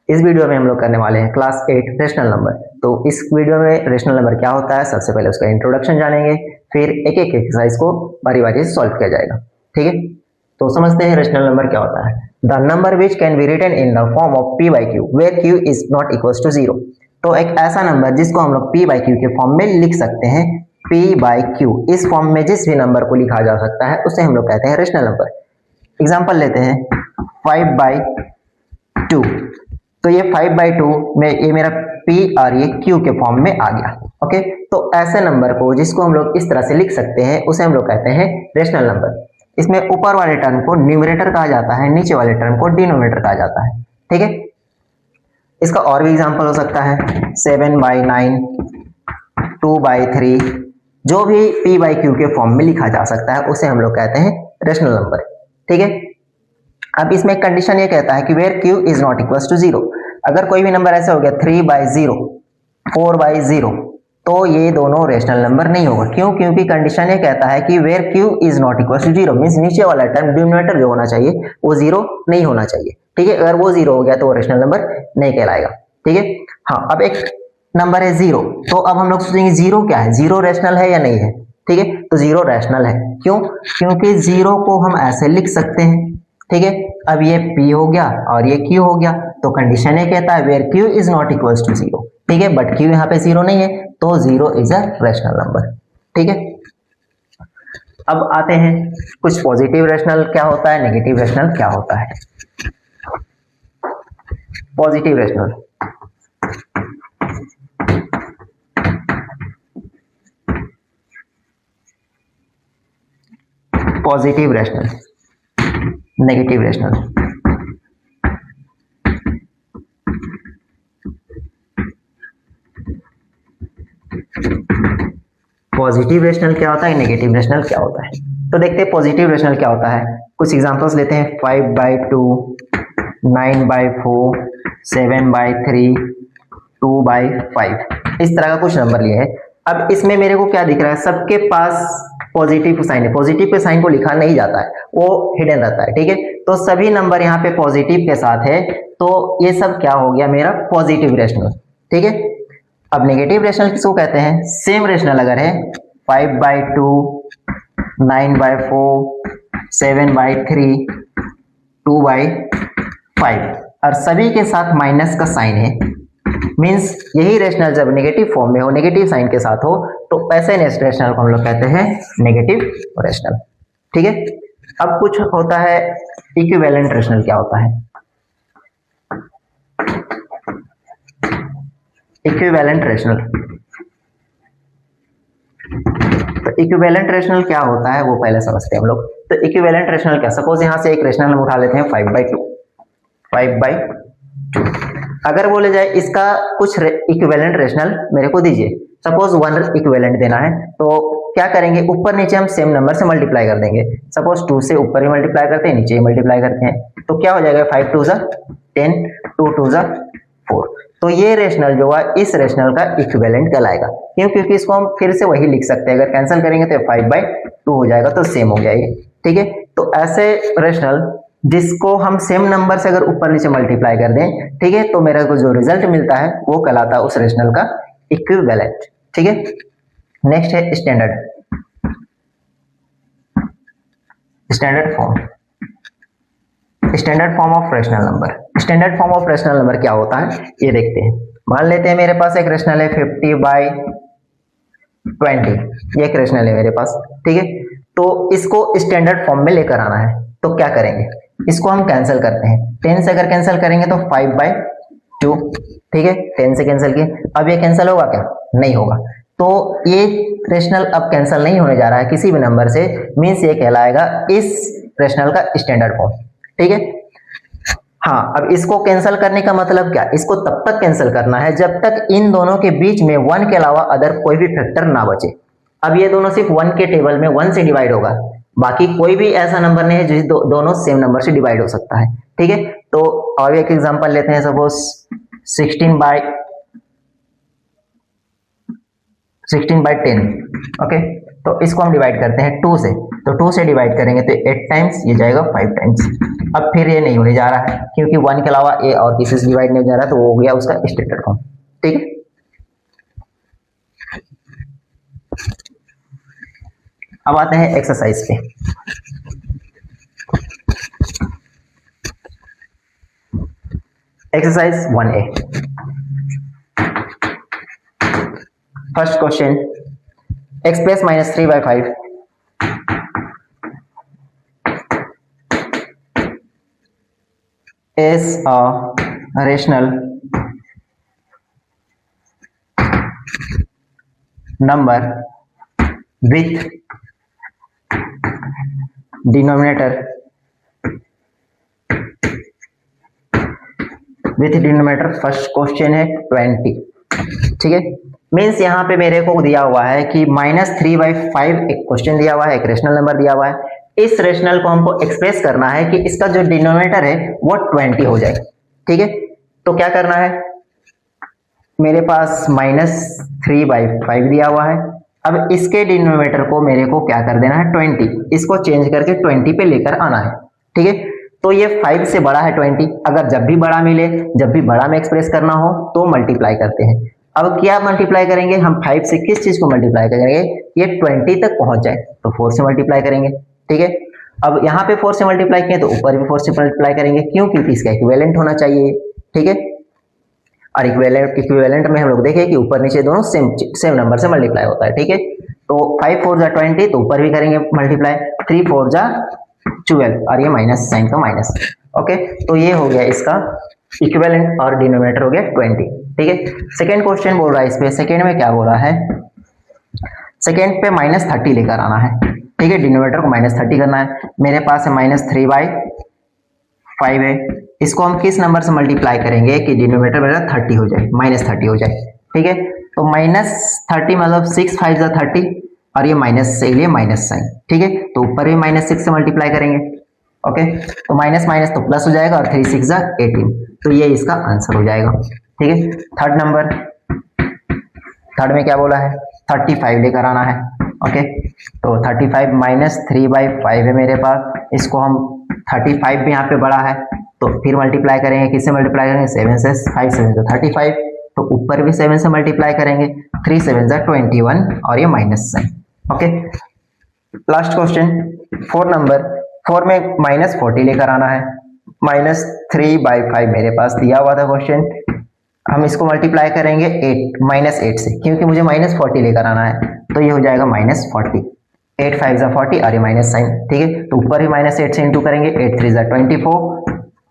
इस वीडियो में हम लोग करने वाले हैं क्लास 8 रेशनल नंबर। तो इस वीडियो में रेशनल नंबर क्या होता है, सबसे पहले उसका इंट्रोडक्शन जानेंगे, फिर एक एक एक्सरसाइज को बारी बारी से सॉल्व किया जाएगा। ठीक है, तो समझते हैं रेशनल नंबर क्या होता है। The number which can be written in the form of p by q where q is not equal to 0। तो एक ऐसा नंबर जिसको हम लोग p by q के फॉर्म में लिख सकते हैं। p by q इस फॉर्म में जिस भी नंबर को लिखा जा सकता है उसे हम लोग कहते हैं रेशनल नंबर। एग्जांपल लेते हैं 5 by 2। तो ये 5 by 2 में ये मेरा p और ये q के फॉर्म में आ गया। ओके, तो ऐसे नंबर को जिसको हम लोग इस तरह से लिख सकते हैं उसे हम लोग कहते हैं रेशनल नंबर। इसमें ऊपर वाले टर्म को न्यूमरेटर कहा जाता है, नीचे वाले टर्म को डिनोमिनेटर कहा जाता है। ठीक है, इसका और भी एग्जांपल हो सकता है 7 by 9, 2 by 3। जो भी p by q के फॉर्म में लिखा जा सकता है उसे हम लोग कहते हैं रेशनल नंबर। ठीक है, अब इसमें कंडीशन ये कहता है कि where q is not equal to 0। अगर कोई भी नंबर ऐसे हो गया 3 by 0, 4 by 0, तो ये दोनों रेशनल नंबर नहीं होगा। क्यों? क्योंकि कंडीशन ये कहता है कि where q is not equal to 0 means नीचे वाला टर्म डिनोमिनेटर जो होना चाहिए वो 0 नहीं होना चाहिए। ठीक है, अगर वो 0 हो गया तो वो रेशनल नंबर नहीं कहलाएगा। ठीक है, हाँ, अब एक नंबर है 0, तो अब हम लोग सोचेंगे 0 क्या है, 0 रेशनल है या नहीं है। ठीक है, तो 0 रेशनल है। क्यों? क्योंकि 0 को हम ऐसे लिख सकते हैं। ठीक है, अब ये p हो गया और ये q हो गया, तो कंडीशन ये कहता है where q is not equal to 0। ठीक है, बट q यहाँ पे 0 नहीं है, तो 0 इज अ रेशनल नंबर। ठीक है, अब आते हैं कुछ पॉजिटिव रेशनल क्या होता है, नेगेटिव रेशनल क्या होता है। Positive rational, positive rational, negative rational. Positive rational क्या होता है, नेगेटिव रेशनल क्या होता है। तो देखते हैं पॉजिटिव रेशनल क्या होता है। कुछ एग्जांपल्स लेते हैं 5 by 2, 9 by 4, 7 by 3, 2 by 5। इस तरह का कुछ नंबर लिए है। अब इसमें मेरे को क्या दिख रहा है, सबके पास पॉजिटिव साइन है। पॉजिटिव के साइन को लिखा नहीं जाता है, वो हिडन रहता है। ठीक है, तो सभी नंबर यहाँ पे पॉजिटिव के साथ है, तो ये सब क्या हो गया मेरा पॉजिटिव रेशनल। ठीक है, अब नेगेटिव रेशनल किसको कहते हैं, सेम रेशनल अगर है 5 by 2, 9 by 4, 7 by 3, 2 by 5 और सभी के साथ माइनस का साइन है, मींस यही रेशनल जब नेगेटिव फॉर्म में हो, नेगेटिव साइन के साथ हो, तो ऐसे रेशनल को हम लोग कहते हैं नेगेटिव रेशनल। ठीक है, अब कुछ होता है इक्विवेलेंट रेशनल क्या होता है। इक्विवेलेंट रेशनल, तो इक्विवेलेंट रेशनल क्या होता है वो पहले समझते हैं हम लोग। तो इक्विवेलेंट रेशनल क्या, सपोज यहां से एक रेशनल हम उठा लेते हैं 5 by 2, 5 by 2। अगर बोले जाए इसका कुछ इक्विवेलेंट रेशनल मेरे को दीजिए, सपोज 1 इक्विवेलेंट देना है, तो क्या करेंगे, ऊपर नीचे हम सेम नंबर से मल्टीप्लाई कर देंगे। सपोज 2 से ऊपर ही मल्टीप्लाई करते हैं, नीचे ही मल्टीप्लाई करते हैं, तो क्या हो जाएगा 5 2 = 10, 2 2 = 4। तो ये रेशनल जो है इस रेशनल का इक्विवेलेंट कहलाएगा। क्यों? क्योंकि इसको हम फिर से वही लिख सकते हैं, अगर कैंसिल करेंगे तो 5 by 2 हो जाएगा, तो सेम हो जाएगी। ठीक है, तो ऐसे रेशनल जिसको हम सेम नंबर से अगर ऊपर नीचे मल्टीप्लाई कर दें, ठीक है, तो मेरे को जो रिजल्ट मिलता है वो कहलाता है उस रेशनल का इक्विवेलेंट। ठीक है, नेक्स्ट है standard, standard form, standard form of rational number. Standard form of rational number क्या होता है ये देखते हैं। मान लेते हैं मेरे पास एक रेशनल है 50 by 20, ये एक रेशनल है मेरे पास। ठीक है, तो इसको स्टैंडर्ड फॉर्म में लेकर आना है, तो क्या करेंगे, इसको हम कैंसिल करते हैं। 10 से अगर कैंसिल करेंगे तो 5 by 2। ठीक है, 10 से कैंसिल किए, अब ये कैंसिल होगा क्या, नहीं होगा। तो ये रेशनल अब कैंसिल नहीं होने जा रहा है किसी भी नंबर से, मींस ये कहलाएगा इस रेशनल का स्टैंडर्ड फॉर्म। ठीक है, हाँ, अब इसको कैंसिल करने का मतलब क्या, इसको तब तक कैंसिल करना है जब तक इन दोनों के बीच में 1 के अलावा अदर कोई भी फैक्टर ना बचे। अब ये दोनों सिर्फ 1 के टेबल में 1 से डिवाइड होगा, बाकी कोई भी ऐसा नंबर नहीं है जिस दोनों सेम नंबर से डिवाइड हो सकता है। ठीक है, तो और एक एग्जांपल लेते हैं, सपोज 16 by 10। ओके, तो इसको हम डिवाइड करते हैं 2 से, तो 2 से डिवाइड करेंगे तो 8 टाइम्स, ये जाएगा 5 टाइम्स। अब फिर ये नहीं होने जा रहा है क्योंकि 1 के अलावा ए और किसी से डिवाइड नहीं हो जा रहा, तो वो हो गया उसका स्टैंडर्ड फॉर्म। ठीक है, अब आते हैं एक्सरसाइज पे। Exercise 1A, first question, x plus -3/5 is a rational number with denominator first question है 20। ठीक है, मीन्स यहाँ पे मेरे को दिया हुआ है कि -3/5 एक क्वेश्चन दिया हुआ है, एक रेशनल नंबर दिया हुआ है। इस रेशनल को हमको एक्सप्रेस करना है कि इसका जो डिनोमिनेटर है वो 20 हो जाए। ठीक है, तो क्या करना है, मेरे पास -3/5 दिया हुआ है। अब इसके डिनोमिनेटर को मेरे को क्या कर देना है 20, इसको चेंज करके 20 पे लेकर आना है। ठीक है, तो ये 5 से बड़ा है 20, अगर जब भी बड़ा मिले, जब भी बड़ा में एक्सप्रेस करना हो तो मल्टीप्लाई करते हैं। अब क्या मल्टीप्लाई करेंगे हम, 5 से किस चीज को मल्टीप्लाई करेंगे, ये 20 तक पहुंच जाए तो 4 से मल्टीप्लाई करेंगे। ठीक है, अब यहाँ पे 4 से मल्टीप्लाई किए तो ऊपर भी 4 से मल्टीप्लाई करेंगे, क्यों, क्योंकि इसका इक्विवेलेंट होना चाहिए। ठीक है, और इक्विवेलेंट में हम लोग देखें कि ऊपर नीचे दोनों सेम नंबर से मल्टीप्लाई होता है। ठीक है, तो 5 4 जा 20, तो ऊपर भी करेंगे मल्टीप्लाई, 3 4 जा 12, और ये माइनस साइन का माइनस। ओके, तो ये हो गया इसका इक्विवेलेंट और डिनोमिनेटर हो गया 20। ठीक है, सेकेंड क्वेश्चन बोल रहा है, इस पे सेकेंड में क्या बोला है, सेकेंड पे -30 लेकर आना है। ठीक है, डिनोमिनेटर को -30 करना है। मेरे पास है -3/5 है, इसको हम किस नंबर से मल्टीप्लाई करेंगे कि डिनोमिनेटर मेरा 30 हो जाए, -30 हो जाए। ठीक है, तो -30 मतलब 6 5 जा 30, और ये माइनस से लिए माइनस साइन। ठीक है, तो ऊपर भी -6 से मल्टीप्लाई करेंगे। ओके, तो माइनस माइनस तो प्लस हो जाएगा, और 3 6 जा 18, तो ये इसका आंसर हो जाएगा। ठीक है, थर्ड नंबर, थर्ड में क्या बोला है, 35 लेकर आना है। ओके, तो 35 -3/5 है मेरे पास, इसको हम 35 भी यहाँ पे बड़ा है तो फिर मल्टीप्लाई करेंगे, किससे मल्टीप्लाई करेंगे, 7 से, 5 7 जा 35, तो ऊपर भी 7 से मल्टीप्लाई करेंगे, 3 7 जा 21, और ये minus sign. Okay, last question 4 number, 4 में -40 लेकर आना है। -3/5 मेरे पास दिया हुआ था क्वेश्चन, हम इसको मल्टीप्लाई करेंगे -8 से, क्योंकि मुझे -40 लेकर आना है, तो ये हो जाएगा -40, 8 5 जा 40, और ये माइनस साइन। ठीक है, तो ऊपर ही -8 से इंटू करेंगे, 8 3 जा 24,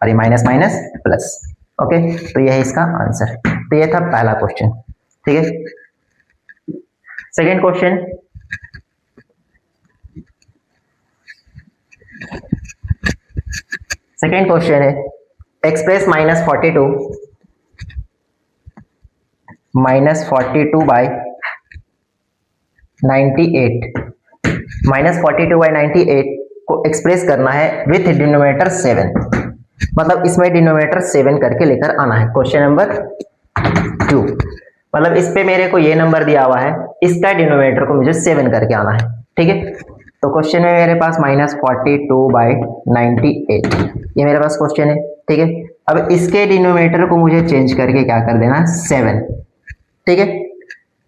और ये माइनस माइनस प्लस। ओके, तो ये है इसका आंसर। तो ये था पहला क्वेश्चन। ठीक है, सेकेंड क्वेश्चन, सेकेंड क्वेश्चन है एक्सप्रेस -42 -42/98, -42/98 को एक्सप्रेस करना है विथ डिनोमिनेटर 7, मतलब इसमें डिनोमिनेटर 7 करके लेकर आना है। क्वेश्चन नंबर 2, मतलब इस पे मेरे को ये नंबर दिया हुआ है, इसका डिनोमिनेटर को मुझे 7 करके आना है। ठीक है, तो क्वेश्चन में मेरे पास -42/98 ये मेरे पास क्वेश्चन है। ठीक है, अब इसके डिनोमिनेटर को मुझे चेंज करके क्या कर देना है 7। ठीक है,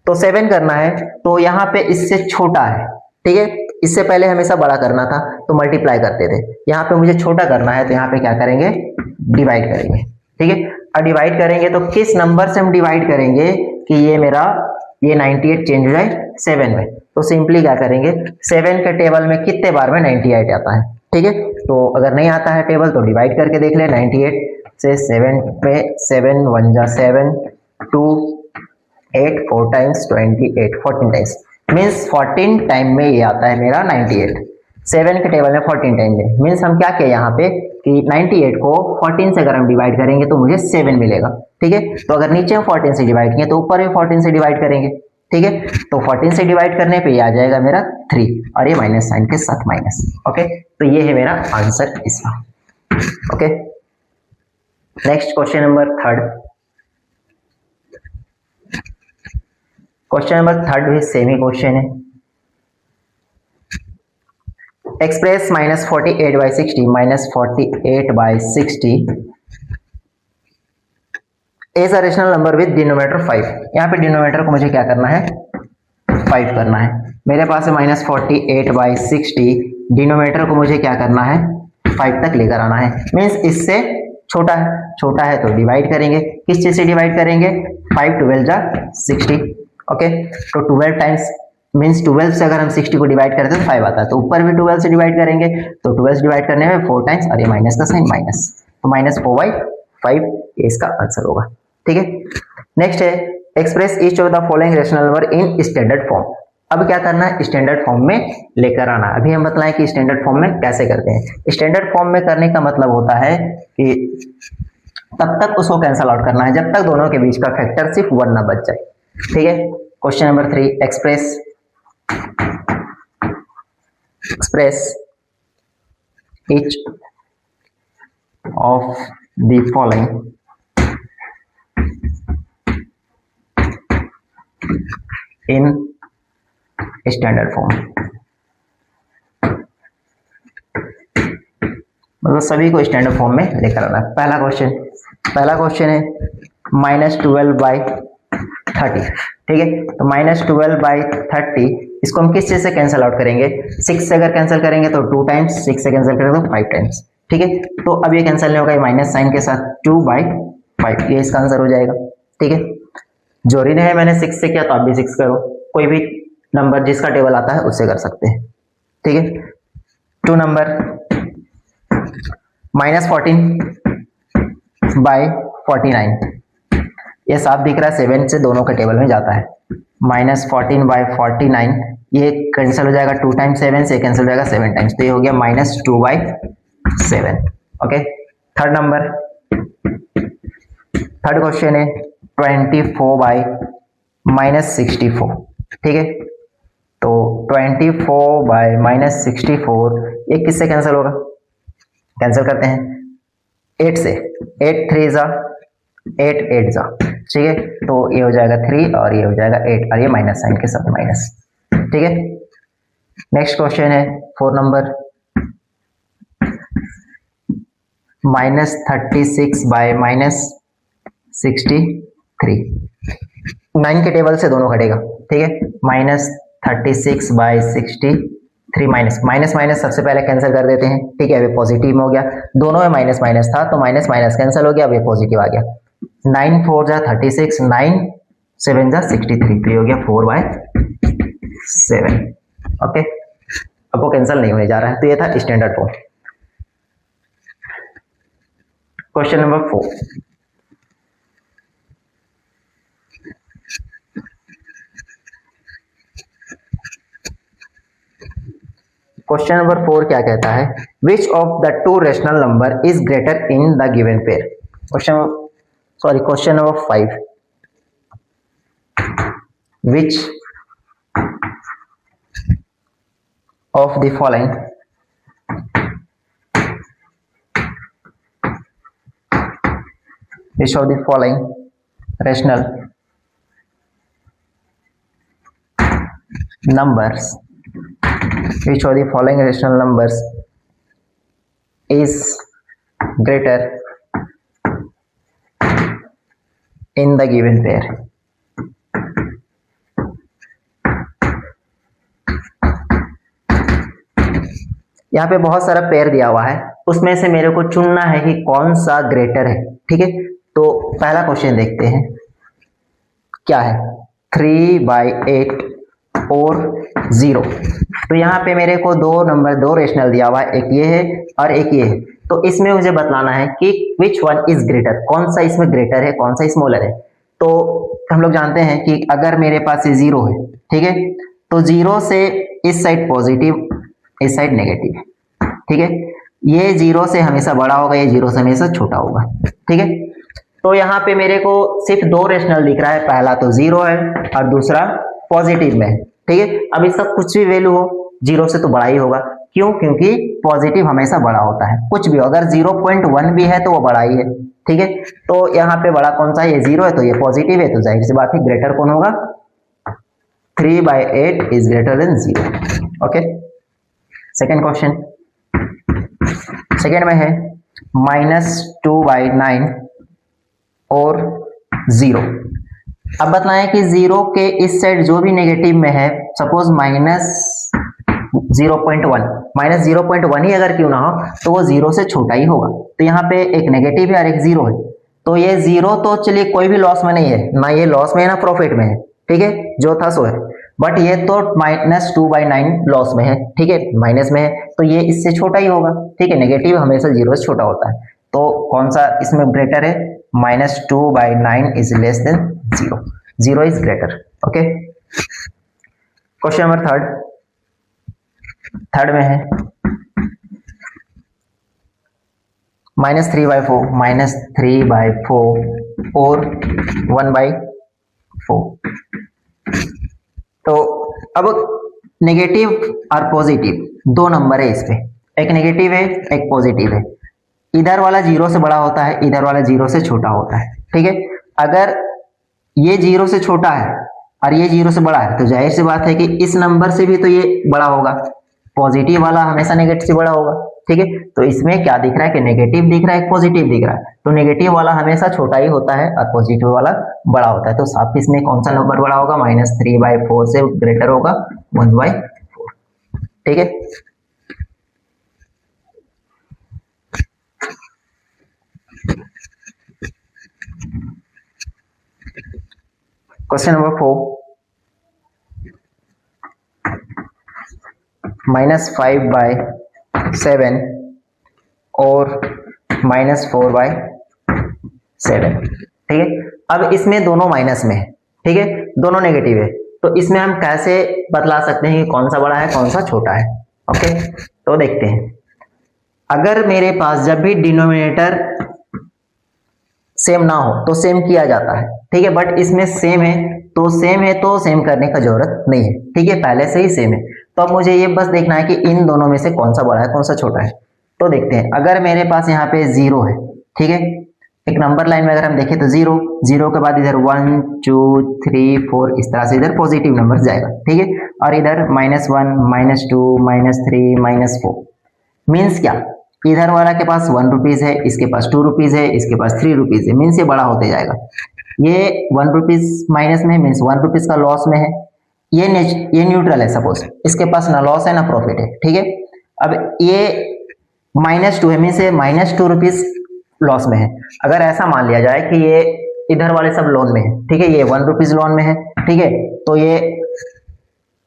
तो 7 करना है, तो यहाँ पे इससे छोटा है। ठीक है, इससे पहले हमेशा बड़ा करना था तो मल्टीप्लाई करते थे, यहाँ पे मुझे छोटा करना है, तो यहाँ पे क्या करेंगे, डिवाइड करेंगे। ठीक है, और डिवाइड करेंगे तो किस नंबर से हम डिवाइड करेंगे कि ये मेरा ये 98 चेंज हो जाए 7 में, तो सिंपली क्या करेंगे, 7 के टेबल में कितने बार में 98 आता है। ठीक है, तो अगर नहीं आता है टेबल तो डिवाइड करके देख ले, 98 से 7 पे 7 1 जा 7 2 8 4 टाइम्स 28 14 टाइम्स, मीन्स 14 टाइम में ये आता है मेरा 98। 7 के टेबल में 14 टाइम में, मीन्स हम क्या किए यहाँ पे कि 98 को 14 से अगर हम डिवाइड करेंगे तो मुझे 7 मिलेगा। ठीक है, तो अगर नीचे हम 14 से डिवाइड किए तो ऊपर भी 14 से डिवाइड करेंगे। ठीक है, तो 14 से डिवाइड करने पे ये आ जाएगा मेरा 3, और ये माइनस साइन के साथ माइनस। ओके, तो ये है मेरा आंसर इसका। Okay, next question number third, question number third भी सेम ही क्वेश्चन है। Express -48/60 -48/60 is a rational number with denominator 5। यहाँ पे डिनोमिनेटर को मुझे क्या करना है, 5 करना है। मेरे पास है -48/60, डिनोमिनेटर को मुझे क्या करना है, 5 तक लेकर आना है। मीन्स इससे छोटा है तो डिवाइड करेंगे। किस चीज से डिवाइड करेंगे, 5 12 जा 60। ओके, तो 12 टाइम्स मीन्स 12 से अगर हम 60 को डिवाइड करते हैं तो 5 आता है, तो ऊपर भी 12 से डिवाइड करेंगे, तो 12 से डिवाइड करने में 4 टाइम्स, और ये माइनस का साइन माइनस, तो -4/5 ये इसका आंसर होगा। ठीक है, नेक्स्ट है express each of the following rational number in standard form. अब क्या करना है, स्टैंडर्ड फॉर्म में लेकर आना। अभी हम बतलाएं कि स्टैंडर्ड फॉर्म में कैसे करते हैं। स्टैंडर्ड फॉर्म में करने का मतलब होता है कि तब तक उसको कैंसल आउट करना है जब तक दोनों के बीच का फैक्टर सिर्फ 1 ना बच जाए। ठीक है, question number 3, express each of the following in standard form। मतलब सभी को स्टैंडर्ड फॉर्म में लेकर आना है। पहला क्वेश्चन है -12/30। ठीक है, तो -12/30 इसको हम किस चीज से कैंसिल आउट करेंगे, 6 से अगर कैंसिल करेंगे तो 2 टाइम्स, 6 से कैंसिल करेंगे तो 5 टाइम्स। ठीक है, तो अब ये कैंसिल नहीं होगा, ये माइनस साइन के साथ 2/5, ये इसका आंसर हो जाएगा। ठीक है, जोरी ने है मैंने 6 से किया तो आप भी 6 करो, कोई भी नंबर जिसका टेबल आता है उससे कर सकते हैं। ठीक है, 2 नंबर -14/49, ये साफ दिख रहा है, 7 से दोनों के टेबल में जाता है। -14/49 ये कैंसिल हो जाएगा 2 टाइम्स 7 से, कैंसिल हो जाएगा 7 टाइम्स, तो ये हो गया -2/7। ओके, थर्ड क्वेश्चन है 24/-64। ठीक है, तो 24/-64 ये किससे कैंसिल होगा, कैंसिल करते हैं 8 से, 8 3 जा 8 8 जा। ठीक है, तो ये हो जाएगा 3 और ये हो जाएगा 8, और ये माइनस साइन के साथ माइनस। ठीक है, नेक्स्ट क्वेश्चन है 4 नंबर -36/-63। 9 के टेबल से दोनों घटेगा। ठीक है, -36/-63 माइनस सबसे पहले कैंसिल कर देते हैं। ठीक है, अभी पॉजिटिव हो गया, दोनों में माइनस माइनस था तो माइनस माइनस कैंसिल हो गया, अभी पॉजिटिव आ गया। 9 4 जा 36, 9 7 जा 63, तो ये हो गया 4/7। ओके, अब वो कैंसिल नहीं होने जा रहा है, तो ये था standard form. Question number 4, question number 4 क्या कहता है, which of the 2 rational number is greater in the given pair. Question number 5, which of the following rational numbers is greater in the given pair। यहाँ पे बहुत सारा pair दिया हुआ है, उसमें से मेरे को चुनना है कि कौन सा ग्रेटर है। ठीक है, तो पहला क्वेश्चन देखते हैं क्या है, 3/8 और 0। तो यहाँ पे मेरे को 2 रेशनल दिया हुआ है, एक ये है और एक ये है। तो इसमें मुझे बतलाना है कि विच वन इज ग्रेटर, कौन सा इसमें ग्रेटर है, कौन सा स्मॉलर है। तो हम लोग जानते हैं कि अगर मेरे पास ये 0 है, ठीक है, तो 0 से इस साइड पॉजिटिव, इस साइड नेगेटिव है। ठीक है, ये 0 से हमेशा बड़ा होगा, ये 0 से हमेशा छोटा होगा। ठीक है, तो यहाँ पे मेरे को सिर्फ 2 रेशनल दिख रहा है, पहला तो 0 है और दूसरा पॉजिटिव में है। ठीक है, अब इसका कुछ भी वैल्यू हो 0 से तो बड़ा ही होगा, क्यों, क्योंकि पॉजिटिव हमेशा बड़ा होता है, कुछ भी हो, अगर 0.1 भी है तो वो बड़ा ही है। ठीक है, तो यहाँ पे बड़ा कौन सा है, ये 0 है तो ये पॉजिटिव है, तो जाहिर सी बात है ग्रेटर कौन होगा, 3/8 is greater than 0। Okay, second question, second में है -2/9 और 0। अब बताएं कि 0 के इस साइड जो भी नेगेटिव में है, सपोज -0.1 ही अगर क्यों ना हो तो वो 0 से छोटा ही होगा। तो यहाँ पे एक नेगेटिव है और एक 0 है, तो ये 0 तो चलिए कोई भी लॉस में नहीं है, ना ये लॉस में है ना प्रॉफिट में है, ठीक है, जो था सो है। बट ये तो -2/9 लॉस में है, ठीक है, माइनस में है, तो ये इससे छोटा ही होगा, ठीक है। नेगेटिव हमेशा 0 से छोटा होता है, तो कौन सा इसमें ग्रेटर है? -2/9 is less than 0, 0 is greater. Okay, question number third में है -3/4 और 1/4। तो अब नेगेटिव और पॉजिटिव दो नंबर है इस पे, एक नेगेटिव है एक पॉजिटिव है। इधर वाला 0 से बड़ा होता है, इधर वाला 0 से छोटा होता है, ठीक है। अगर ये 0 से छोटा है और ये 0 से बड़ा है तो जाहिर सी बात है कि इस नंबर से भी तो ये बड़ा होगा, पॉजिटिव वाला हमेशा नेगेटिव से बड़ा होगा, ठीक है। तो इसमें क्या दिख रहा है कि नेगेटिव दिख रहा है, पॉजिटिव दिख रहा है, तो नेगेटिव वाला हमेशा छोटा ही होता है और पॉजिटिव वाला बड़ा होता है। तो साथ इसमें कौन सा नंबर बड़ा होगा? -3/4 से ग्रेटर होगा 1/4, ठीक है। क्वेश्चन नंबर 4, -5/7 और -4/7, ठीक है। अब इसमें दोनों माइनस में है, ठीक है, दोनों नेगेटिव है, तो इसमें हम कैसे बतला सकते हैं कि कौन सा बड़ा है कौन सा छोटा है? ओके, तो देखते हैं। अगर मेरे पास जब भी डिनोमिनेटर सेम ना हो तो सेम किया जाता है, ठीक है, बट इसमें सेम है तो सेम करने का जरूरत नहीं है, ठीक है, पहले से ही सेम है। तो अब मुझे ये बस देखना है कि इन दोनों में से कौन सा बड़ा है कौन सा छोटा है। तो देखते हैं, अगर मेरे पास यहाँ पे 0 है, ठीक है, एक नंबर लाइन में अगर हम देखें तो 0 के बाद इधर 1 2 3 4 इस तरह से इधर पॉजिटिव नंबर जाएगा, ठीक है, और इधर -1 -2 -3 -4। मीन्स क्या? इधर वाला के पास 1 रुपीज है, इसके पास 2 रुपीज है, इसके पास 3 रुपीज है, मीन्स ये बड़ा होते जाएगा। ये 1 रुपीज माइनस में मीन्स 1 रुपीज का लॉस में है, ये न्यूट्रल है, सपोज इसके पास ना लॉस है ना प्रॉफिट है, ठीक है। अब ये -2 है, मीन्स ये -2 रुपीज लॉस में है। अगर ऐसा मान लिया जाए कि ये इधर वाले सब लोन में है, ठीक है, ये 1 रुपीज लोन में है, ठीक है, तो ये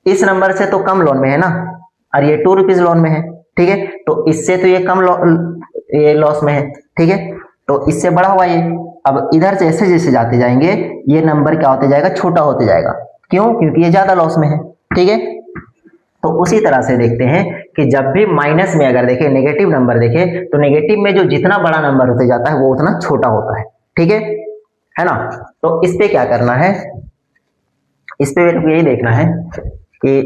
इस नंबर से तो कम लोन में है ना, और ये 2 रुपीज लोन में है, ठीक है, तो इससे तो ये कम ये लॉस में है, ठीक है, तो इससे बड़ा हुआ ये। अब इधर जैसे जैसे जाते जाएंगे ये नंबर क्या होते जाएगा? छोटा होते जाएगा। क्यों? क्योंकि ये ज्यादा लॉस में है, ठीक है। तो उसी तरह से देखते हैं कि जब भी माइनस में अगर देखें, नेगेटिव नंबर देखें, तो नेगेटिव में जो जितना बड़ा नंबर होते जाता है वो उतना छोटा होता है, ठीक है ना। तो इस पे क्या करना है? इस पे यही देखना है कि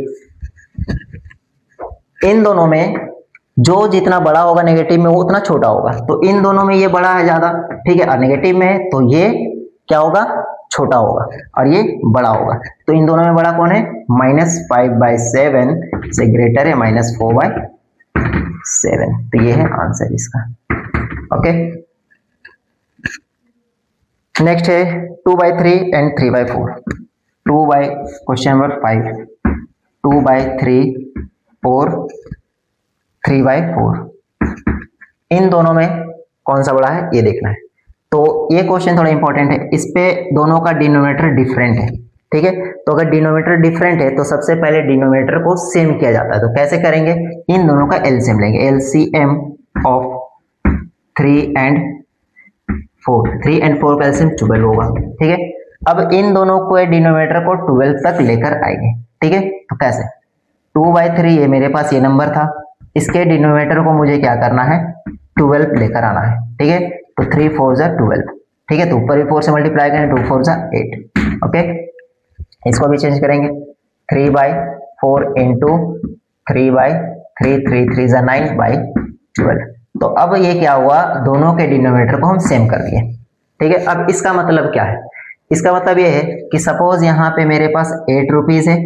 इन दोनों में जो जितना बड़ा होगा नेगेटिव में वो उतना छोटा होगा। तो इन दोनों में ये बड़ा है ज्यादा, ठीक है, और नेगेटिव में है तो ये क्या होगा? छोटा होगा, और ये बड़ा होगा। तो इन दोनों में बड़ा कौन है? -5/7 से ग्रेटर है -4/7। तो ये है आंसर इसका। ओके, नेक्स्ट है 2/3 एंड 3/4। क्वेश्चन नंबर 5, 2/3 और 3/4, इन दोनों में कौन सा बड़ा है ये देखना है। तो ये क्वेश्चन थोड़ा इंपॉर्टेंट है, इस पे दोनों का डिनोमिनेटर डिफरेंट है, ठीक है। तो अगर डिनोमिनेटर डिफरेंट है तो सबसे पहले डिनोमिनेटर को सेम किया जाता है। तो कैसे करेंगे? इन दोनों का एलसीएम लेंगे, एलसीएम ऑफ 3 and 4 का एलसीएम 12 होगा, ठीक है। अब इन दोनों को डिनोमिनेटर को 12 तक लेकर आएंगे, ठीक है। तो कैसे? 2/3 ये मेरे पास ये नंबर था, इसके डिनोमिनेटर को मुझे क्या करना है? 12 लेकर आना है, ठीक है। तो 3 4 12, ठीक है। तो ऊपर भी 4 से मल्टीप्लाई करें, 2 4 8, ओके। इसको भी चेंज करेंगे, 3/4 इंटू 3/3, 3 3 9/12। तो अब ये क्या हुआ? दोनों के डिनोमिनेटर को हम सेम कर दिए, ठीक है। अब इसका मतलब क्या है? इसका मतलब ये है कि सपोज यहाँ पे मेरे पास 8 रुपीज है,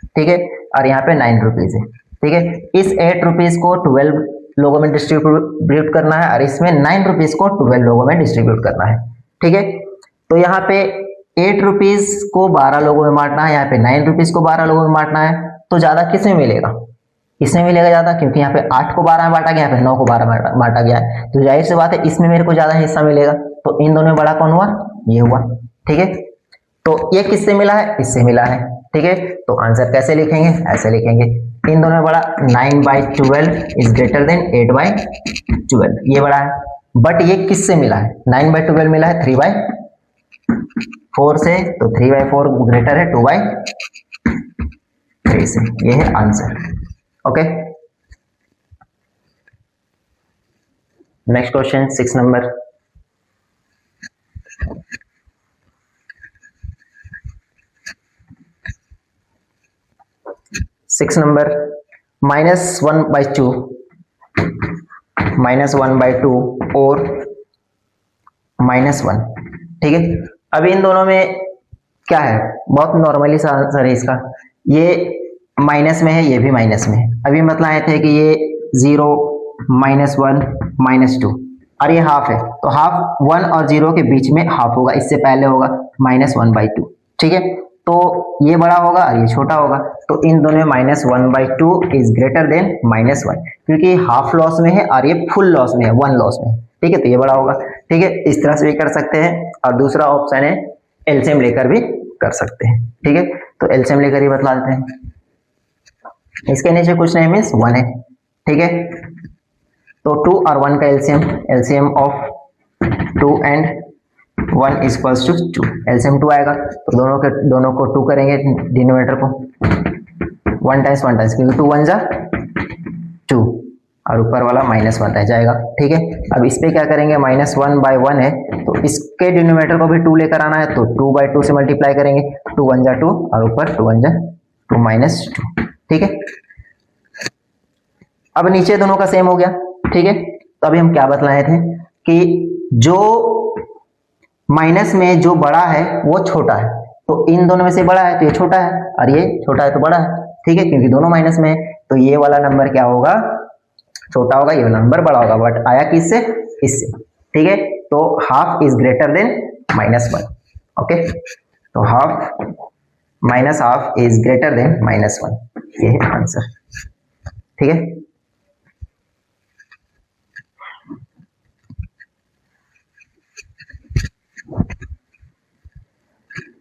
ठीक है, और यहाँ पे 9 रुपीज है। ठीक है। इस 8 रुपीज को 12 लोगों में डिस्ट्रीब्यूट करना है और इसमें 9 रुपीज को 12 लोगों में डिस्ट्रीब्यूट करना है। ठीक है, तो यहाँ पे 8 रुपीज को 12 लोगों में बांटना है, यहाँ पे 9 रुपीज को 12 लोगों में बांटना है। तो ज्यादा किसमें मिलेगा? इसमें मिलेगा ज्यादा, क्योंकि यहाँ पे 8 को 12 में बांटा गया, यहाँ पे 9 को 12 में बांटा गया है, तो जाहिर सी बात है इसमें मेरे को ज्यादा हिस्सा मिलेगा। तो इन दोनों में बड़ा कौन हुआ? ये हुआ। ठीक है, तो ये किससे मिला है? इससे मिला है। ठीक है, तो आंसर कैसे लिखेंगे? ऐसे लिखेंगे, इन दोनों में बड़ा 9/12 इज ग्रेटर देन 8/12, ये बड़ा है। बट ये किससे मिला है? 9/12 मिला है 3/4 से, तो 3/4 ग्रेटर है 2/3 से। ये है answer. Okay, next question 6 number. Six number, -1/2 और -1। ठीक है, अभी इन दोनों में क्या है? बहुत नॉर्मली सा आंसर है इसका। ये माइनस में है, ये भी माइनस में है। अभी मतलब आए थे कि ये 0, -1, -2 और ये हाफ है, तो हाफ 1 और 0 के बीच में हाफ होगा, इससे पहले होगा -1/2। ठीक है, तो ये बड़ा होगा और ये छोटा होगा, तो इन दोनों में -1/2 इज ग्रेटर देन -1, क्योंकि हाफ लॉस में है और ये फुल लॉस में है, 1 लॉस में है। ठीक है, तो ये बड़ा होगा। ठीक है, इस तरह से भी कर सकते हैं, और दूसरा ऑप्शन है एलसीएम लेकर भी कर सकते हैं। ठीक है, तो एलसीएम लेकर ही बतला देते हैं। इसके नीचे कुछ नहीं, मीन्स 1 है। ठीक है, तो 2 और 1 का LCM of 2 and 1 is equals to 2, LCM 2 आएगा, तो दोनों को 2 करेंगे डिनोमिनेटर को, 1 टाइम्स क्योंकि 2 1 जा 2 और ऊपर वाला -1 रह जाएगा। ठीक है, अब इस पे क्या करेंगे? -1/1 है, तो इसके डिनोमिनेटर को भी 2 लेकर आना है, तो 2/2 से मल्टीप्लाई करेंगे, 2 1 जा 2 और ऊपर 2 1 जा 2 -2। ठीक है, अब नीचे दोनों का सेम हो गया। ठीक है, तो अभी हम क्या बतलाए थे कि जो माइनस में जो बड़ा है वो छोटा है, तो इन दोनों में से बड़ा है तो ये छोटा है, और ये छोटा है तो बड़ा है। ठीक है, क्योंकि दोनों माइनस में है, तो ये वाला नंबर क्या होगा? छोटा होगा, ये वाला नंबर बड़ा होगा, बट आया किससे? इससे। ठीक है, तो half is greater than -1। Okay, तो हाफ इज ग्रेटर देन -1, ये है आंसर। ठीक है,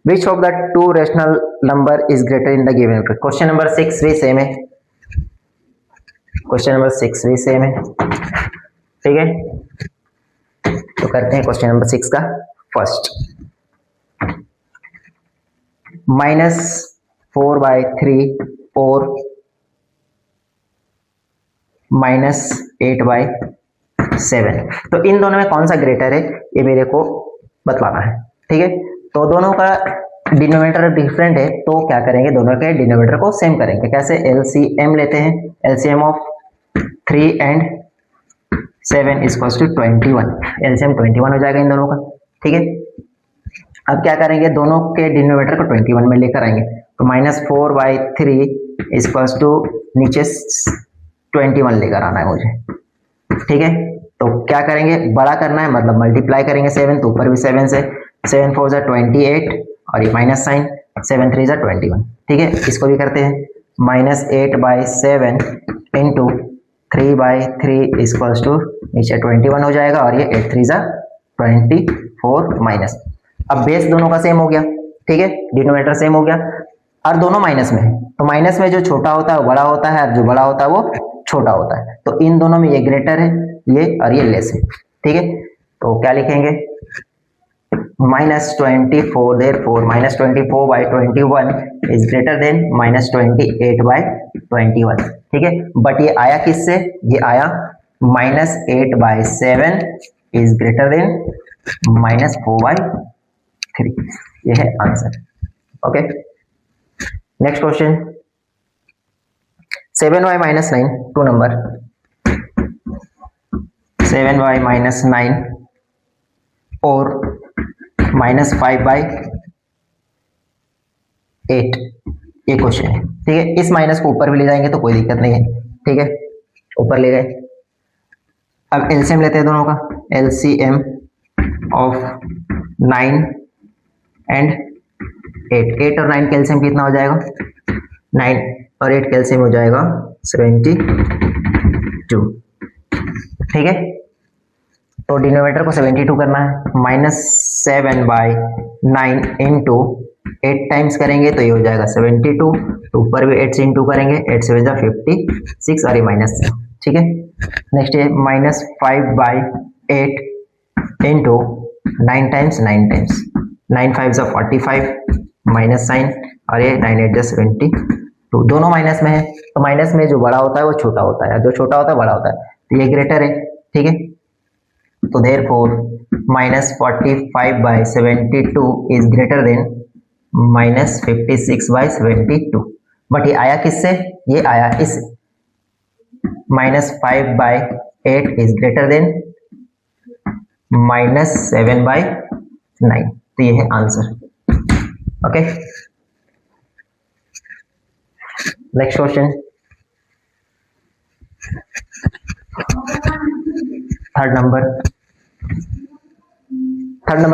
Which of the two rational number is greater in the given equation? Question number 6 भी सेम है, क्वेश्चन नंबर 6 भी सेम है। ठीक है, तो करते हैं क्वेश्चन नंबर 6 का फर्स्ट। -4/3 और -8/7, तो इन दोनों में कौन सा ग्रेटर है ये मेरे को बतलाना है। ठीक है, तो दोनों का डिनोमिनेटर डिफरेंट है, तो क्या करेंगे? दोनों के डिनोमिनेटर को सेम करेंगे। कैसे? एलसीएम लेते हैं, LCM of 3 and 7 is equals to 21, LCM 21 हो जाएगा इन दोनों का। ठीक है, अब क्या करेंगे? दोनों के डिनोमिनेटर को 21 में लेकर आएंगे, तो -4/3 इज इक्वल्स टू नीचे 21 लेकर आना है मुझे। ठीक है, तो क्या करेंगे? बड़ा करना है, मतलब मल्टीप्लाई करेंगे 7, तो ऊपर भी 7 से, 7 4 जा 28 और ये माइनस साइन, 7 3 जा 21। ठीक है, इसको भी करते हैं, -8/7 इंटू 3/3 इक्वल्स टू नीचे 21 हो जाएगा, और ये 8 3 जा 24 माइनस। अब बेस दोनों का सेम हो गया। ठीक है, डिनोमिनेटर सेम हो गया, और दोनों माइनस में है, तो माइनस में जो छोटा होता है वो बड़ा होता है, और जो बड़ा होता है वो छोटा होता है, तो इन दोनों में ये ग्रेटर है, ये और ये लेस है। ठीक है, तो क्या लिखेंगे? -24, therefore -24/21 is greater than -28/21। ठीक है, बट ये आया किससे? ये आया -8/7 is greater than -4/3, ये है answer. Okay, next question 7y-9, 2 number. 7y-9 और -5/8, ये क्वेश्चन है, ठीक है। इस माइनस को ऊपर भी ले जाएंगे तो कोई दिक्कत नहीं है, ठीक है, ऊपर ले गए। अब एलसीएम लेते हैं दोनों का, एलसीएम ऑफ 9 एंड 8, 8 और 9 कैल्शियम कितना हो जाएगा, 9 और 8 कैल्शियम हो जाएगा 72, ठीक है। तो डिनोमिनेटर को 72 करना है, -7/9 इंटू 8 टाइम्स करेंगे तो ये हो जाएगा 72, तो ऊपर भी 8 से इंटू करेंगे, 8 से 56 और ये माइनस है, ठीक है। नेक्स्ट है -5/8 इंटू 9 टाइम्स 9 5 45 माइनस साइन और ये 9 8 72, दोनों माइनस में है, तो माइनस में जो बड़ा होता है वो छोटा होता है, जो छोटा होता है बड़ा होता है, तो ये ग्रेटर है, ठीक है। तो therefore -45/72 is greater than -56/72, but ये आया किससे, ये आया इस -5/8 इज ग्रेटर देन -7/9, तो ये है answer, okay. Next question, third number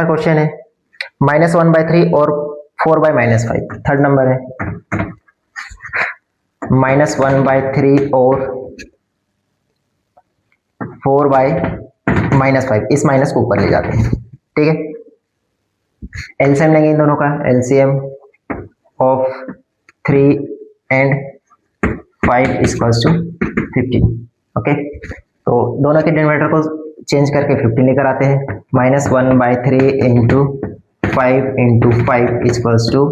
question है, -1/3 और 4/-5, थर्ड नंबर है, -1/3 और 4/-5, इस माइनस को ऊपर ले जाते हैं, ठीक है। एलसीएम लेंगे इन दोनों का, LCM of 3 and 5 equals to 15, okay. तो दोनों के डिनोमिनेटर को चेंज करके 15 लेकर आते हैं, -1/3 इंटू 5 इंटू 5 इक्वल्स टू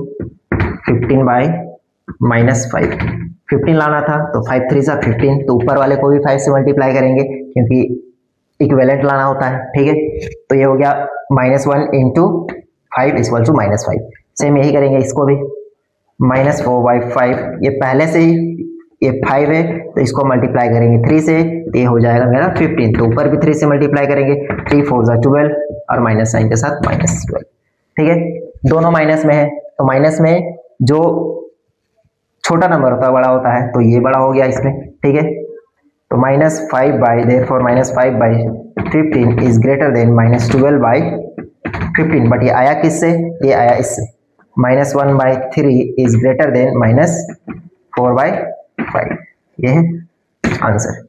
15/-5, 15 लाना था तो 5 3 सा 15, तो ऊपर वाले को भी 5 से मल्टीप्लाई करेंगे क्योंकि इक्विवेलेंट लाना होता है, ठीक है। तो ये हो गया -1 इंटू 5 इक्वल टू -5, सेम यही करेंगे इसको भी, -4/5, ये पहले से ही ये 5 है तो इसको मल्टीप्लाई करेंगे 3 से, तो ये हो जाएगा मेरा 15, तो ऊपर भी 3 से मल्टीप्लाई करेंगे, 3 4 12 और माइनस साइन के साथ -12, ठीक है। दोनों माइनस में है, तो माइनस में जो छोटा नंबर होता है बड़ा होता है, तो ये बड़ा हो गया इसमें, ठीक है। तो -5/, -15 इज ग्रेटर देन -12/15, बट ये आया किससे, ये आया इससे, -1/3 इज ग्रेटर देन -4/5, ये है answer,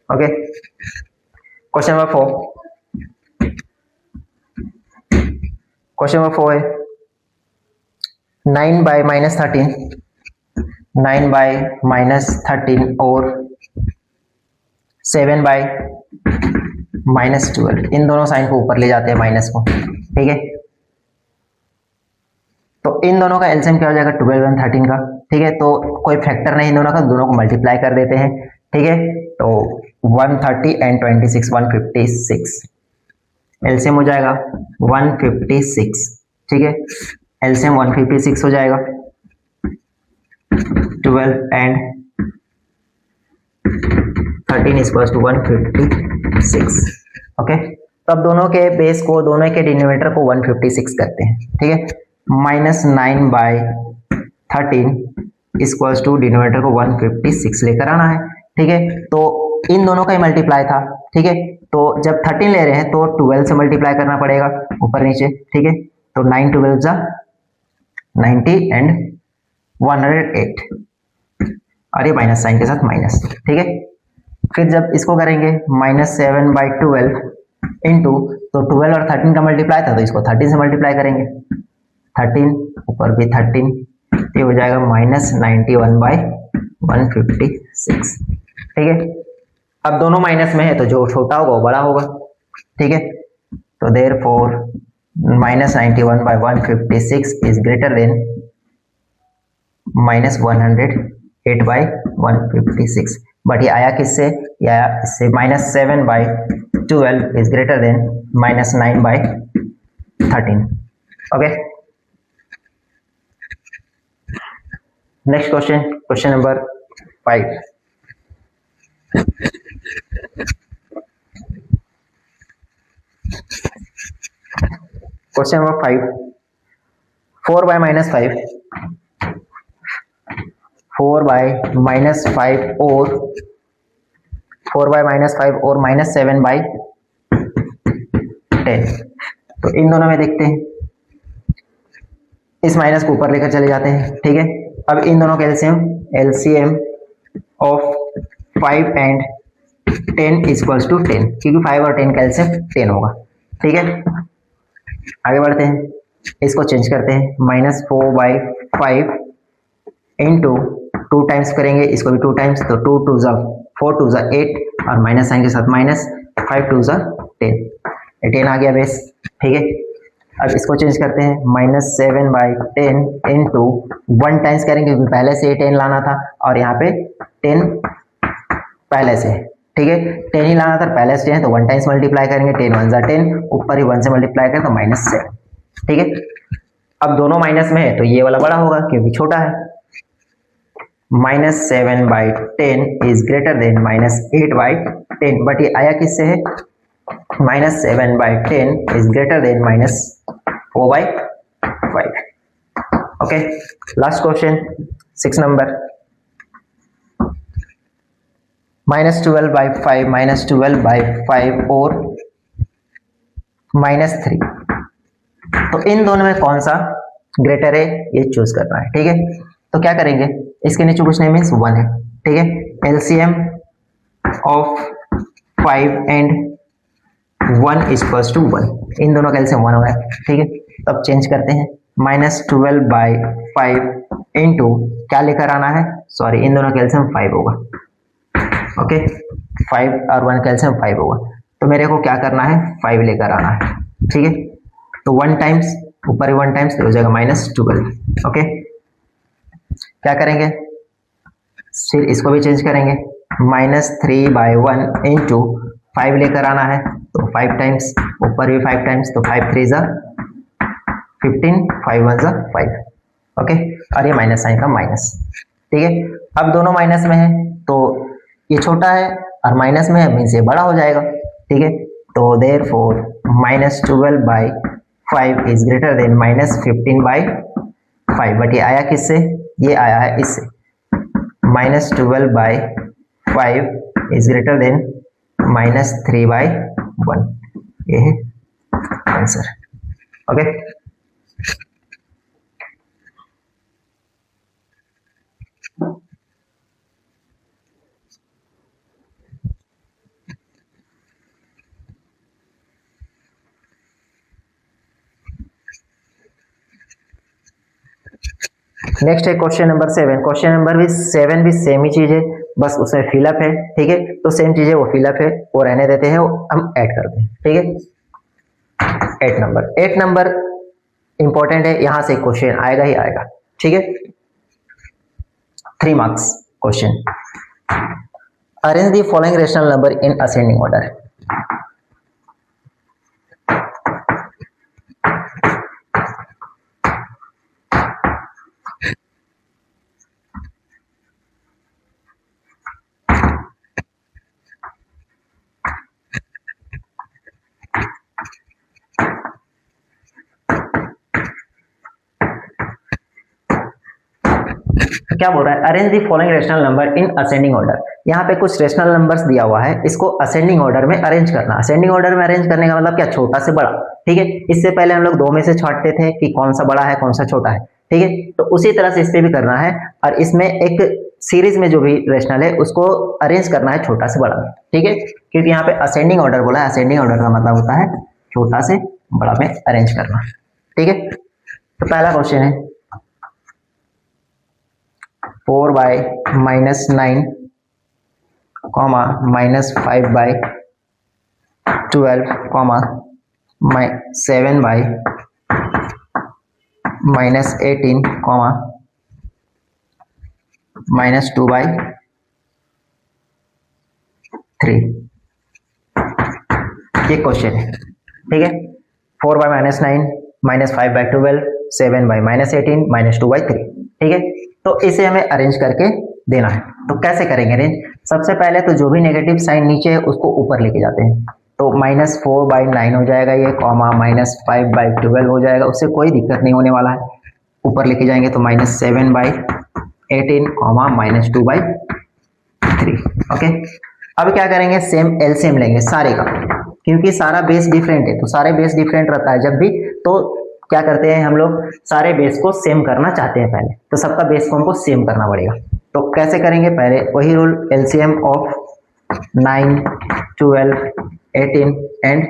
okay. Question number 4, question number 4 है 9/-13, 9/-13 और 7/-12, इन दोनों साइन को ऊपर ले जाते हैं माइनस को, ठीक है। तो इन दोनों का एलसीएम क्या हो जाएगा, 12 और 13 का, ठीक है। तो कोई फैक्टर नहीं इन दोनों का, दोनों को मल्टीप्लाई कर देते हैं, ठीक है। तो 130 एंड 26 156, एलसीएम हो जाएगा 156, ठीक है। एलसीएम 156 हो जाएगा, 12 एंड 13 इक्वल्स टू 156, ओके। तो अब दोनों के बेस को, दोनों के डिनोमिनेटर को 156 करते हैं, ठीक है। -9/13 इक्वल्स टू डिनोमिनेटर को 156 लेकर आना है, ठीक है। तो इन दोनों का ही मल्टीप्लाई था, ठीक है। तो जब 13 ले रहे हैं तो 12 से मल्टीप्लाई करना पड़ेगा ऊपर नीचे, ठीक है। तो 9 12 जा 90 एंड 108 और ये माइनस साइन के साथ माइनस, ठीक है। फिर जब इसको करेंगे -7/12 इंटू, तो 12 और 13 का मल्टीप्लाई था तो इसको 13 से मल्टीप्लाई करेंगे, 13 ऊपर भी 13, ये हो जाएगा -91/156, ठीक है। अब दोनों माइनस में है तो जो छोटा होगा वो बड़ा होगा, ठीक है। तो therefore -91/156 is greater than -108/156, but ये आया किससे, ये आया इससे, -7/12 is greater than -9/13, okay. Next question, question number 5, question number 5, 4/-5 4/-5 और 4/-5 और -7/10। तो इन दोनों में देखते हैं, इस माइनस को ऊपर लेकर चले जाते हैं, ठीक है। अब इन दोनों का LCM of 5 and 10 equals to 10, क्योंकि 5 और 10 का एलसीएम 10 होगा, ठीक है। आगे बढ़ते हैं, इसको चेंज करते हैं, -4/5 इंटू 2 टाइम्स करेंगे, इसको भी 2 टाइम्स, तो 2 2 ज़ा 4 2 ज़ा 8 और माइनस साइन के साथ माइनस, 5 2 ज़ा 10, 10 आ गया बेस, ठीक है। अब इसको चेंज करते हैं, -7/10 इंटू 1 टाइम्स करेंगे, क्योंकि पहले से 10 लाना था और यहाँ पे 10 पहले से, ठीक है। 10 ही लाना था, पहले से 10 तो 1 टाइम्स मल्टीप्लाई करेंगे, 10 1 ज़ा 10, ऊपर ही 1 से मल्टीप्लाई करें तो -7, ठीक है। अब दोनों माइनस में है तो ये वाला बड़ा होगा क्योंकि छोटा है। -7/10 इज ग्रेटर देन -8/10, बट ये आया किससे है, -7/10 is greater than -4/5। Okay, last question 6 number, -12/5 और -3। तो इन दोनों में कौन सा ग्रेटर है ये चूज करना है, ठीक है। तो क्या करेंगे, इसके नीचे कुछ नहीं मीन्स 1 है, ठीक है। LCM of 5 and 1 equals to 1, इन दोनों का एलसीएम 1 होगा, ठीक है। तो अब चेंज करते हैं, -12/5 इंटू क्या लेकर आना है, सॉरी इन दोनों का एलसीएम 5 होगा, ओके। 5 और 1 का एलसीएम 5 होगा, तो मेरे को क्या करना है, 5 लेकर आना है, ठीक है। तो 1 टाइम्स, ऊपर ही 1 टाइम्स तो हो जाएगा -12, ओके। क्या करेंगे, फिर इसको भी चेंज करेंगे, -3/1 इंटू 5 लेकर आना है, तो 5 टाइम्स, ऊपर भी 5 टाइम्स, तो 5 3 ज़ा 15, 5 1 ज़ा 5, ओके। और ये माइनस साइन का माइनस, ठीक है। अब दोनों माइनस में है तो ये छोटा है और माइनस में है मीन्स ये बड़ा हो जाएगा, ठीक है। तो therefore -12/5 is greater than -15/5, but ये आया किससे, ये आया है इससे, -12/5 इज ग्रेटर देन -3/1, ये है आंसर, ओके। नेक्स्ट है क्वेश्चन नंबर 7। क्वेश्चन नंबर भी 7 भी सेम ही चीज है, बस उसमें फिलअप है, ठीक है। तो सेम चीज है, वो फिलअप है, वो रहने देते हैं, हम ऐड करते हैं, ठीक है। 8 नंबर इंपॉर्टेंट है, यहां से क्वेश्चन आएगा ही आएगा, ठीक है। 3 marks question, arrange the following rational number in ascending order. क्या बोल रहा है, arrange the following rational number in ascending order. यहाँ पे कुछ रेशनल नंबर्स दिया हुआ है, इसको असेंडिंग ऑर्डर में अरेंज करना। असेंडिंग ऑर्डर में अरेंज करने का मतलब क्या, छोटा से बड़ा, ठीक है। इससे पहले हम लोग 2 में से छांटते थे कि कौन सा बड़ा है कौन सा छोटा है, ठीक है। तो उसी तरह से इस पे भी करना है, और इसमें एक सीरीज में जो भी रेशनल है उसको अरेंज करना है छोटा से बड़ा में, ठीक है। क्योंकि यहाँ पे असेंडिंग ऑर्डर बोला है, असेंडिंग ऑर्डर का मतलब होता है छोटा से बड़ा में अरेंज करना, ठीक है। तो पहला क्वेश्चन है 4/-9, -5/12, 7/-18, -2/3। ये क्वेश्चन है, ठीक है। 4/-9, -5/12, 7/-18, -2/3, ठीक है। तो इसे हमें अरेंज करके देना है। तो कैसे करेंगे अरेंज, सबसे पहले तो जो भी नेगेटिव साइन नीचे है उसको ऊपर लेके जाते हैं, तो -4/9 हो जाएगा ये, -5/12 हो जाएगा, उससे कोई दिक्कत नहीं होने वाला है। ऊपर लेके जाएंगे तो -7/18 18 कॉमा -2/3। ओके, अब क्या करेंगे, सेम एलसीएम लेंगे सारे का, क्योंकि सारा बेस डिफरेंट है, तो सारे बेस डिफरेंट रहता है जब भी, तो क्या करते हैं हम लोग, सारे बेस को सेम करना चाहते हैं पहले, तो सबका बेस को हमको सेम करना पड़ेगा। तो कैसे करेंगे, पहले वही रूल, एलसीएम ऑफ 9, 12, 18 एंड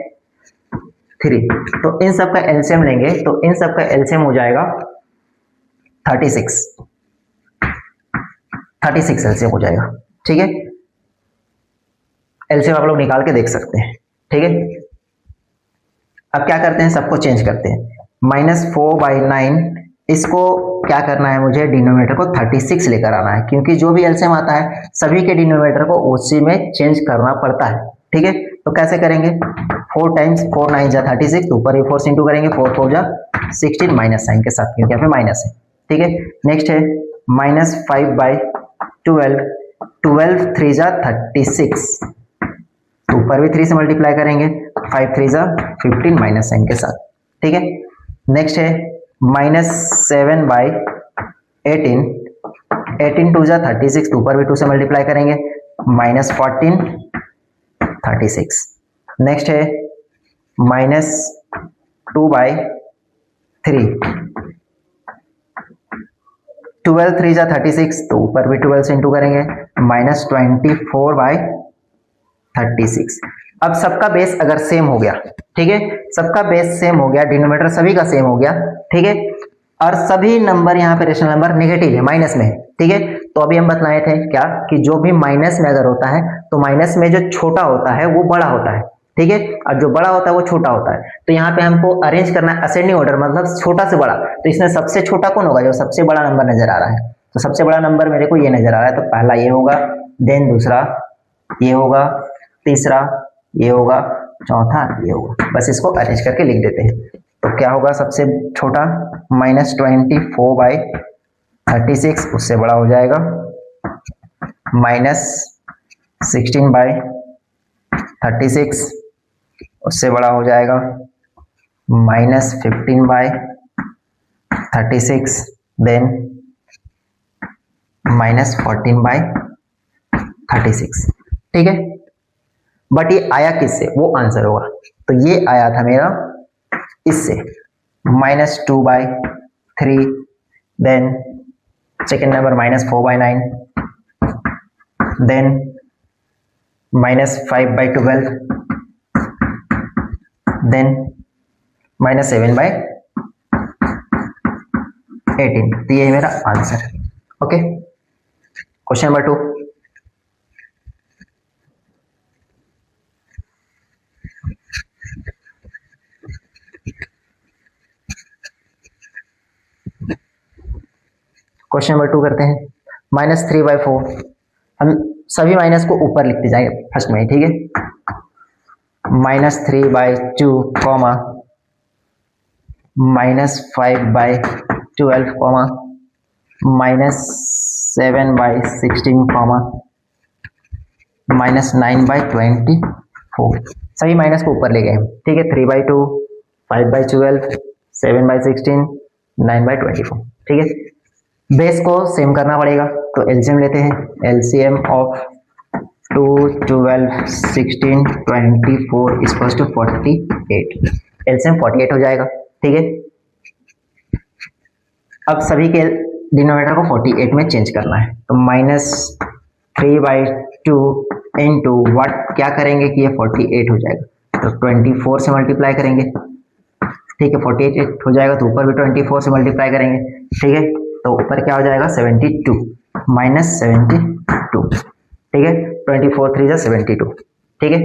3, तो इन सब का एलसीएम लेंगे, तो इन सब का एलसीएम हो जाएगा 36 एलसीएम हो जाएगा। ठीक है, एलसीएम आप लोग निकाल के देख सकते हैं। ठीक है, अब क्या करते हैं, सबको चेंज करते हैं, -4/9, इसको क्या करना है, मुझे डिनोमिनेटर को 36 लेकर आना है, क्योंकि जो भी एलसीएम आता है सभी के डिनोमिनेटर को उसी में चेंज करना पड़ता है। ठीक है, तो कैसे करेंगे, 4 टाइम्स 4 9 जा 36, तो ऊपर भी 4 से इंटू करेंगे, 4 4 जा 16 माइनस साइन के साथ, क्योंकि यहाँ पे माइनस है। ठीक है, नेक्स्ट है -5/12, 12 3 जा 36, तो ऊपर भी 3 से मल्टीप्लाई करेंगे, 5 3 जा 15 माइनस साइन के साथ। ठीक है, नेक्स्ट है -7/18, 18 2 जा 36, तो ऊपर भी 2 से मल्टीप्लाई करेंगे, -14 36। नेक्स्ट है -2/3, 12 3 जा 36, तो ऊपर भी 12 से इंटू करेंगे, -24/36। अब सबका बेस अगर सेम हो गया, ठीक है, सबका बेस सेम हो गया, डिनोमिनेटर सभी का सेम हो गया, ठीक है, और सभी नंबर यहाँ पे रेशनल नंबर नेगेटिव है, माइनस में है। ठीक है, तो अभी हम बतलाए थे क्या कि जो भी माइनस में अगर होता है तो माइनस में जो छोटा होता है वो बड़ा होता है। ठीक है, और जो बड़ा होता है वो छोटा होता है। तो यहाँ पे हमको अरेंज करना है असेंडिंग ऑर्डर, मतलब छोटा से बड़ा। तो इसमें सबसे छोटा कौन होगा, जो सबसे बड़ा नंबर नजर आ रहा है। तो सबसे बड़ा नंबर मेरे को ये नजर आ रहा है, तो पहला ये होगा, देन दूसरा ये होगा, तीसरा ये होगा, चौथा ये होगा। बस इसको अरेंज करके लिख देते हैं। तो क्या होगा सबसे छोटा, -24/36, उससे बड़ा हो जाएगा -16/36, उससे बड़ा हो जाएगा -15/36, देन -14/36। ठीक है, बट ये आया किससे, वो आंसर होगा। तो ये आया था मेरा इससे, -2/3, then second number -4/9, then -5/12, then -7/18। तो ये मेरा आंसर है। Okay, question number 2, question number 2 करते हैं। -3/4, हम सभी माइनस को ऊपर लिखते जाएंगे फर्स्ट में, ठीक है। -3/2, -5/12, -7/16, -9/24। सभी माइनस को ऊपर ले गए, ठीक है। 3/2, 5/12, 7/16, 9/24, ठीक है। बेस को सेम करना पड़ेगा, तो एलसीएम लेते हैं। LCM of 2, 12, 16, 24 equals to 48। LCM 48 हो जाएगा, ठीक है। अब सभी के डिनोमिनेटर को 48 में चेंज करना है, तो -3/2 इंटू व्हाट क्या करेंगे कि ये 48 हो जाएगा, तो 24 से मल्टीप्लाई करेंगे, ठीक है। 48 हो जाएगा, तो ऊपर भी 24 से मल्टीप्लाई करेंगे, ठीक है। तो ऊपर क्या हो जाएगा 72 -72, ठीक है। 24 3 72, ठीक है।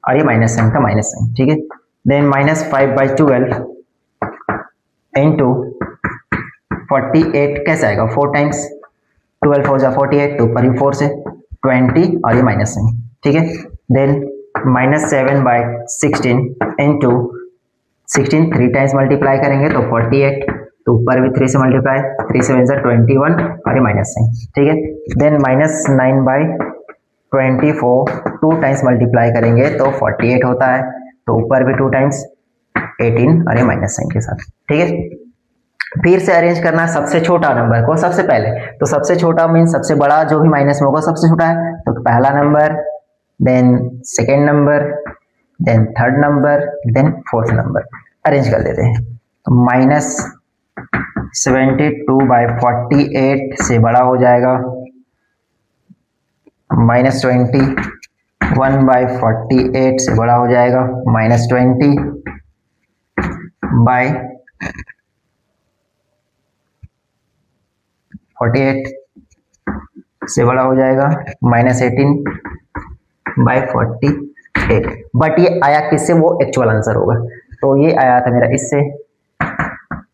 और ये माइनस साइन का माइनस साइन, ठीक है। देन -5/12 इंटू 48 कैसे आएगा, 4 टाइम्स 12 हो जा 48, तो ऊपर भी 4 से 20 और ये माइनस साइन, ठीक है। देन -7/16 इंटू 16 3 टाइम्स मल्टीप्लाई करेंगे, तो 48, तो ऊपर भी 3 से मल्टीप्लाई, 3 से 21 और ये माइनस साइन, ठीक है। देन -9/24 2 टाइम्स मल्टीप्लाई करेंगे, तो 48 होता है, तो ऊपर भी 2 टाइम्स 18 और ये माइनस साइन के साथ, ठीक है। फिर से अरेंज करना है सबसे छोटा नंबर को सबसे पहले, तो सबसे छोटा मीन सबसे बड़ा जो भी माइनस में होगा सबसे छोटा है, तो पहला number, then second number, then third number, then fourth number. Arrange कर देते हैं। तो -72/48 से बड़ा हो जाएगा -21/48 से बड़ा हो जाएगा -20/48 से बड़ा हो जाएगा -18/48। बट ये आया किससे, वो एक्चुअल आंसर होगा। तो ये आया था मेरा इससे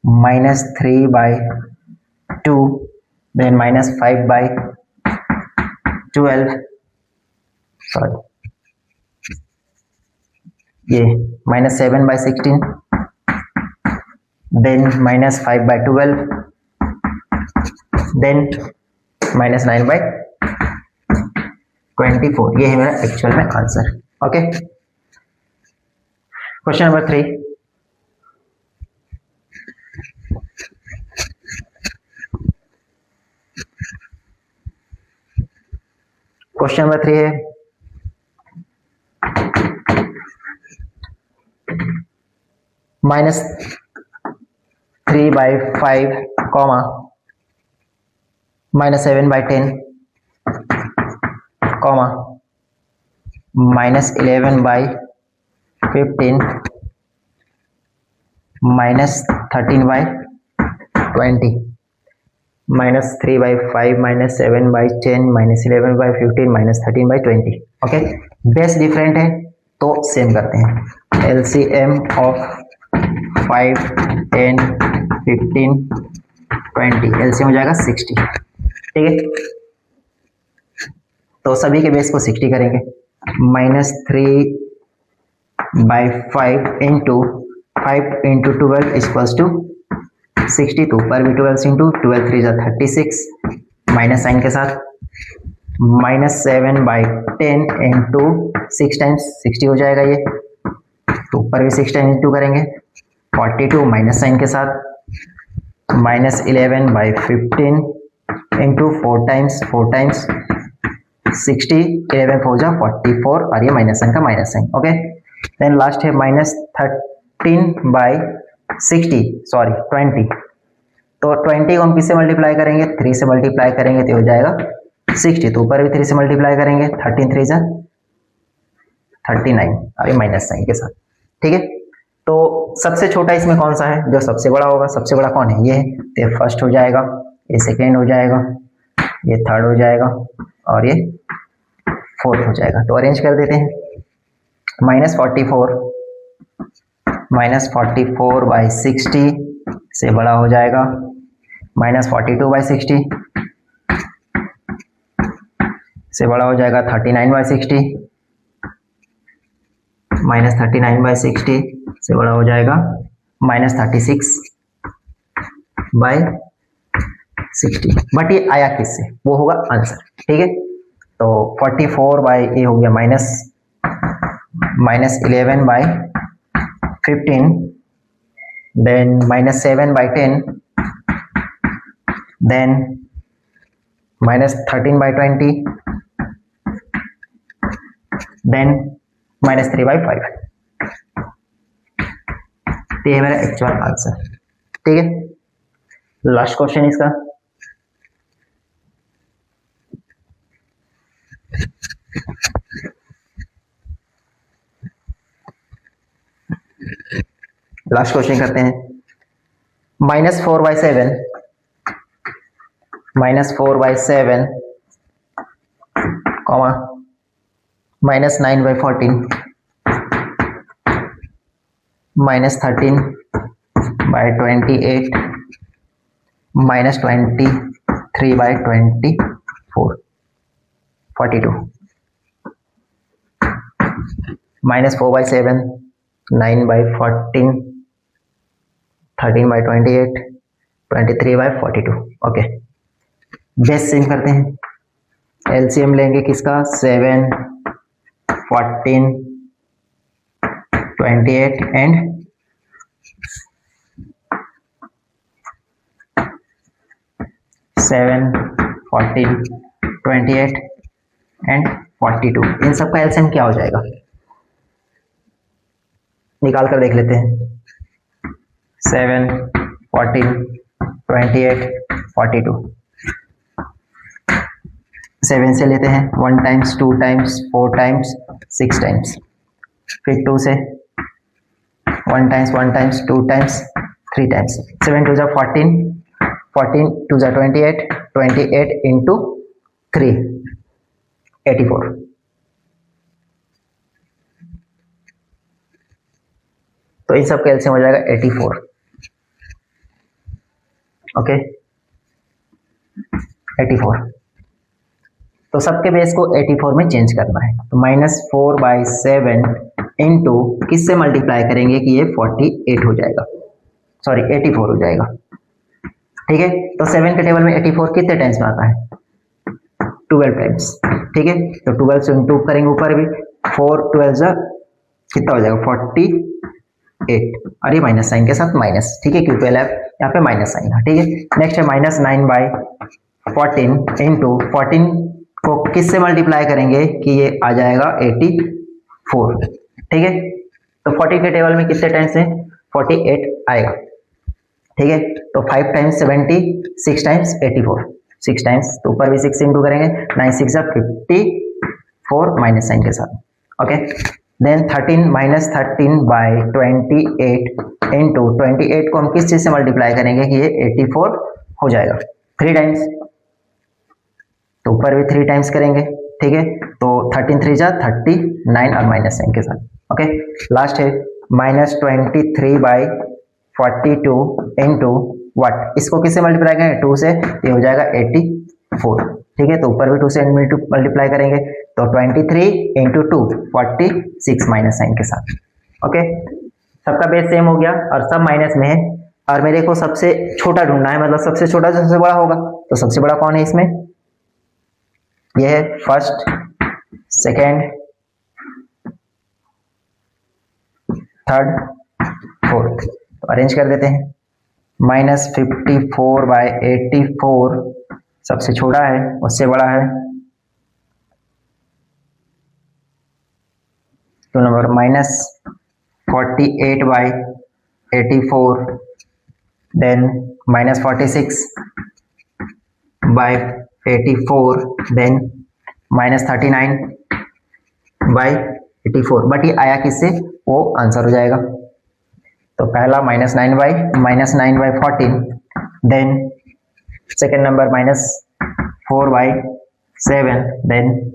-3/2, देन -5/12, सॉरी ये -7/16, देन -5/12, देन -9/24। ये है मेरा एक्चुअल में answer. Okay, question number 3। Question number 3 है -3/5, -7/10, -11/15, -13/20, -3/5, -7/10, -11/15, -13/20। ओके, बेस डिफरेंट है तो सेम करते हैं। LCM ऑफ 5, 10, 15, 20, LCM हो जाएगा 60। ठीक है, तो सभी के बेस को 60 करेंगे। -3/5 इंटू 5 इंटू 12 इक्वल्स टू 60। तो ऊपर भी 12 इंटू 12 3 36 माइनस साइन के साथ, -7/10 इंटू 6 टाइम्स 60 हो जाएगा ये। तो ऊपर भी 6 टाइम्स इंटू करेंगे, 42 माइनस साइन के साथ, -11/15 इंटू 4 टाइम्स 60, 11 4 जा 44 और ये माइनस साइन का minus sign. Okay, then last है -13/60, सॉरी 20। तो 20 को हम किससे मल्टीप्लाई करेंगे, 3 से मल्टीप्लाई करेंगे तो हो जाएगा 60। तो ऊपर भी 3 से मल्टीप्लाई करेंगे, 13 3 जा 39 और ये माइनस साइन के साथ। ठीक है, तो सबसे छोटा इसमें कौन सा है, जो सबसे बड़ा होगा। सबसे बड़ा कौन है, ये है। तो ये फर्स्ट हो जाएगा, ये सेकेंड हो जाएगा, ये थर्ड हो जाएगा और ये फोर्थ हो जाएगा। तो अरेंज कर देते हैं। -44/60 से बड़ा हो जाएगा -42/60 से बड़ा हो जाएगा 39/60, -39/60 से बड़ा हो जाएगा -36/60। बट ये आया किससे, वो होगा आंसर। ठीक है, तो 44/a हो गया -11/15, देन -7/10, देन -13/20, देन -3/5। ये है मेरा एक्चुअल आंसर। ठीक है, लास्ट क्वेश्चन इसका। लास्ट क्वेश्चन करते हैं। -4/7, -4/7, -9/14, -13/28, -23/24, 42, -4/7, 9/14, 13/28, 23/42। ओके, बेस सेम करते हैं। एलसीएम लेंगे किसका, 7, 14, 28 एंड 7, 14, 28 एंड 42, इन सब का एलसीएम क्या हो जाएगा, निकाल कर देख लेते हैं। 7, 14, 28, 42, 7 से लेते हैं 1 टाइम्स, 2 टाइम्स, 4 टाइम्स, 6 टाइम्स, फिर 2 से 1 times, 1 times, 2 times, 3 times. 7 2 14, 14 2 28, 28 into 3, 84। तो इन सब का एलसीएम हो जाएगा 84। ओके, 84। तो सबके बेस को 84 में चेंज करना है। तो -4/7 इंटू किससे मल्टीप्लाई करेंगे कि ये 48 हो जाएगा, सॉरी 84 हो जाएगा। ठीक है, तो 7 के टेबल में 84 कितने टाइम्स में आता है, 12 टाइम्स। ठीक है, तो 12 से इंटू करेंगे ऊपर भी, 4 12 कितना हो जाएगा 48, और ये माइनस साइन के साथ माइनस। ठीक है, क्योंकि यहाँ पे माइनस साइन है। ठीक है, नेक्स्ट है -9/14 इंटू 14 को किससे मल्टीप्लाई करेंगे कि ये आ जाएगा 84। ठीक है, तो 40 के टेबल में कितने टाइम्स है, 48 आएगा। ठीक है, तो 5 टाइम्स 70, 6 टाइम्स 84, 6 टाइम्स, तो ऊपर भी 6 इंटू करेंगे, 9 6 54 माइनस साइन के साथ। ओके, देन 13 -13/28 इंटू 28 को हम किस चीज से मल्टीप्लाई करेंगे कि ये 84 हो जाएगा, 3 टाइम्स, तो ऊपर भी 3 टाइम्स करेंगे। ठीक है, तो 13 3 39 और माइनस साइन के साथ। ओके, लास्ट है -23/42 इंटू व्हाट, इसको किससे मल्टीप्लाई करेंगे, 2 से, ये हो जाएगा 84। ठीक है, तो ऊपर भी 2 से मल्टीप्लाई करेंगे, तो 23 इंटू 2 46 माइनस साइन के साथ। ओके, सबका बेस सेम हो गया और सब माइनस में है, और मेरे को सबसे छोटा ढूंढना है, मतलब सबसे छोटा जो सबसे बड़ा होगा, तो सबसे बड़ा कौन है इसमें, ये है फर्स्ट, सेकेंड, थर्ड, फोर्थ। तो अरेंज कर देते हैं। -54/84 सबसे छोटा है, उससे बड़ा है 2 नंबर, -48/84, देन -46/84, देन -39/84। बट ये आया किससे, वो आंसर हो जाएगा। तो पहला -9/14, then second number -4/7, then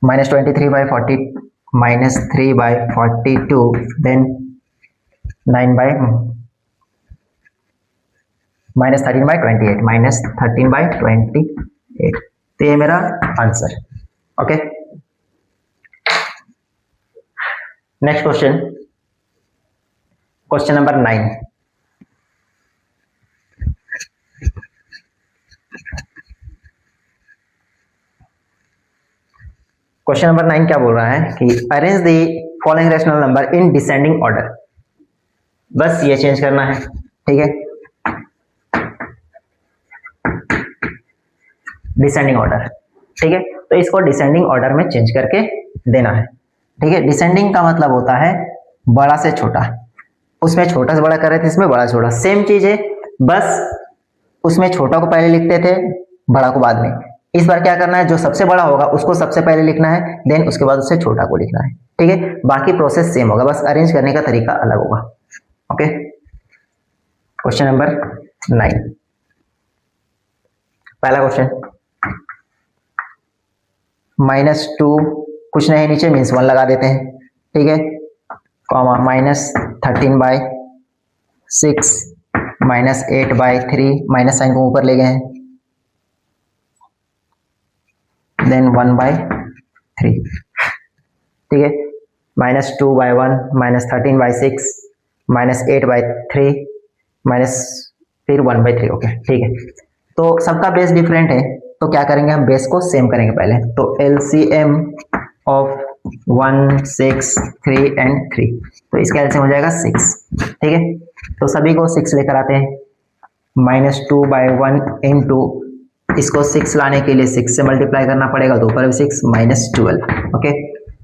-23/40, -3/42, then -13/28, तो ये मेरा answer. Okay, next question, question number 9। Question number 9 क्या बोल रहा है कि arrange the following rational number in descending order. बस ये चेंज करना है। ठीक है, डिसेंडिंग ऑर्डर। ठीक है, तो इसको डिसेंडिंग ऑर्डर में चेंज करके देना है। ठीक है, डिसेंडिंग का मतलब होता है बड़ा से छोटा, उसमें छोटा से बड़ा कर रहे थे, इसमें बड़ा से छोटा, सेम चीज है, बस उसमें छोटा को पहले लिखते थे, बड़ा को बाद में। इस बार क्या करना है, जो सबसे बड़ा होगा उसको सबसे पहले लिखना है, देन उसके बाद उससे छोटा को लिखना है। ठीक है, बाकी प्रोसेस सेम होगा, बस अरेंज करने का तरीका अलग होगा। ओके, क्वेश्चन नंबर 9, पहला क्वेश्चन, -2 कुछ नहीं नीचे मीन्स 1 लगा देते हैं। ठीक है, कॉमा -13/6 -8/3, माइनस साइन को ऊपर ले गए हैं, देन 1/3। ठीक है, -2/1, -13/6, -8/3, माइनस फिर 1/3। ओके, ठीक है, तो सबका बेस डिफरेंट है, तो क्या करेंगे हम, बेस को सेम करेंगे पहले। तो LCM ऑफ 1, 6, 3 एंड 3, तो इसका एलसीएम हो जाएगा 6। ठीक है, तो सभी को 6 लेकर आते हैं। -2/1 इंटू इसको 6 लाने के लिए 6 से मल्टीप्लाई करना पड़ेगा, तो ऊपर भी 6 -12। ओके,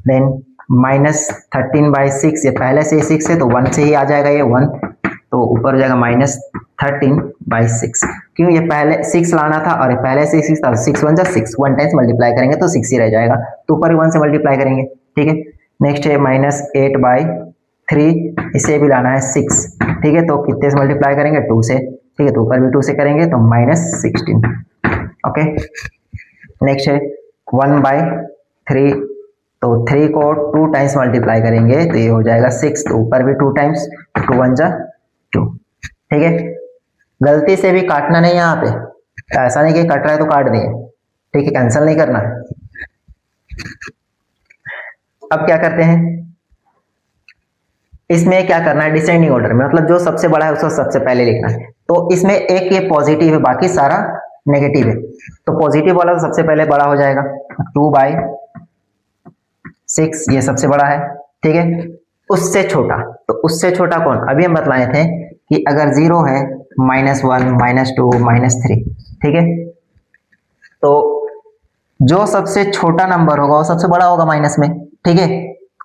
देन -13/6, ये पहले से ही 6 है तो 1 से ही आ जाएगा, ये 1 तो ऊपर हो जाएगा -13/6। क्यों, ये पहले 6 लाना था और ये पहले से 6 था, 6 1 जा 6, 1 टाइम्स मल्टीप्लाई करेंगे तो 6 ही रह जाएगा, तो ऊपर भी 1 से मल्टीप्लाई करेंगे। ठीक है, नेक्स्ट है -8/3, इसे भी लाना है 6। ठीक है, तो कितने से मल्टीप्लाई करेंगे, 2 से। ठीक है, तो ऊपर भी 2 से करेंगे तो -16। ओके, नेक्स्ट है 1/3, तो 3 को 2 टाइम्स मल्टीप्लाई करेंगे तो ये हो जाएगा 6, तो ऊपर भी 2 टाइम्स, 2 1 जा 2। ठीक है, गलती से भी काटना नहीं है यहाँ पे, ऐसा नहीं कि कट रहा है तो काट दिए। ठीक है, कैंसिल नहीं करना है। अब क्या करते हैं, इसमें क्या करना है, डिसेंडिंग ऑर्डर में, मतलब जो सबसे बड़ा है उसको सबसे पहले लिखना है। तो इसमें एक ये पॉजिटिव है, बाकी सारा नेगेटिव है, तो पॉजिटिव वाला सबसे पहले बड़ा हो जाएगा, 2/6 ये सबसे बड़ा है। ठीक है, उससे छोटा, तो उससे छोटा कौन, अभी हम बतलाए थे कि अगर 0 है, -1 -2 -3। ठीक है, तो जो सबसे छोटा नंबर होगा वो सबसे बड़ा होगा माइनस में। ठीक है,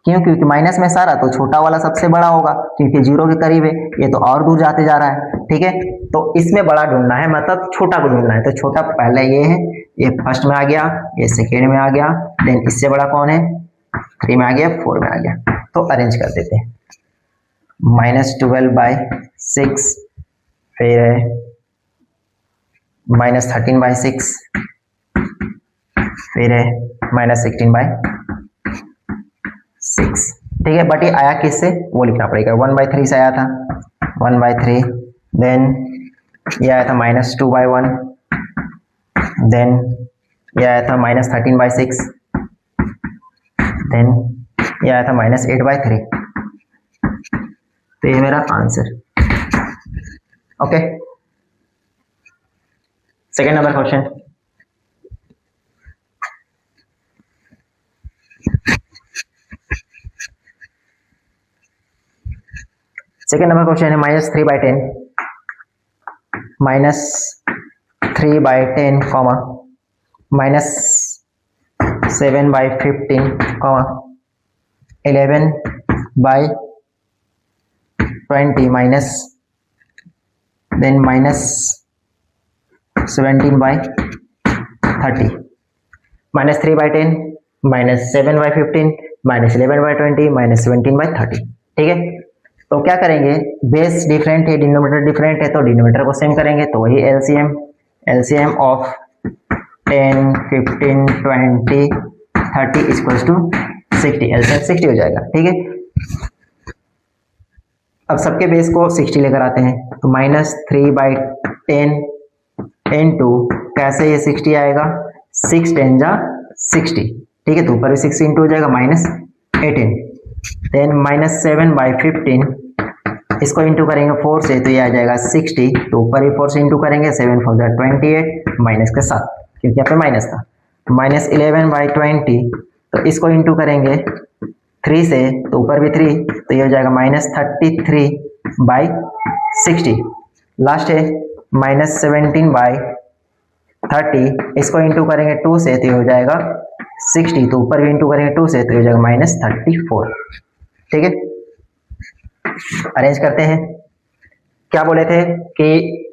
क्यों, क्योंकि माइनस में सारा, तो छोटा वाला सबसे बड़ा होगा, क्योंकि 0 के करीब है, ये तो और दूर जाते जा रहा है। ठीक है, तो इसमें बड़ा ढूंढना है, मतलब छोटा को ढूंढना है, तो छोटा पहले ये है, ये फर्स्ट में आ गया, ये सेकेंड में आ गया, देन इससे बड़ा कौन है, 3 में आ गया, 4 में आ गया। तो अरेंज कर देते हैं, -12/6, फिर -13/6, फिर है -16/6। ठीक है, बट ये आया किससे वो लिखना पड़ेगा, 1/3 से आया था, 1/3, देन ये आया था -2/1, देन ये आया था -13/6, देन ये आया था -8/3। तो ये मेरा answer. Okay, second number question, second number question है -3/10, -3/10, -7/15, 11/20 माइनस, देन -17/30, -3/10, -7/15, -11/20, -17/30। ठीक है, तो क्या करेंगे, बेस डिफरेंट है, डिनोमिनेटर डिफरेंट है, तो डिनोमिनेटर को सेम करेंगे, तो वही LCM of 10, 15, 20, 30 equals to 60, LCM 60 हो जाएगा। ठीक है, अब सबके बेस को 60 लेकर आते हैं, तो -3/10 इंटू, कैसे ये 60 आएगा, 6 10 जा 60। ठीक है, तो ऊपर भी 6 इंटू हो जाएगा, -18, देन -7/15, इसको इंटू करेंगे 4 से, तो ये आ जाएगा 60, तो ऊपर ही 4 से इंटू करेंगे, 7 4 जा 28, माइनस के साथ, क्योंकि यहाँ पे माइनस था, तो -11/20, तो इसको इंटू करेंगे 3 से, तो ऊपर भी 3, तो ये हो जाएगा -33/60। लास्ट है -17/30, इसको इंटू करेंगे 2 से, तो ये हो जाएगा 60, तो ऊपर भी इंटू करेंगे 2 से, तो ये हो जाएगा -34। ठीक है, अरेंज करते हैं। क्या बोले थे कि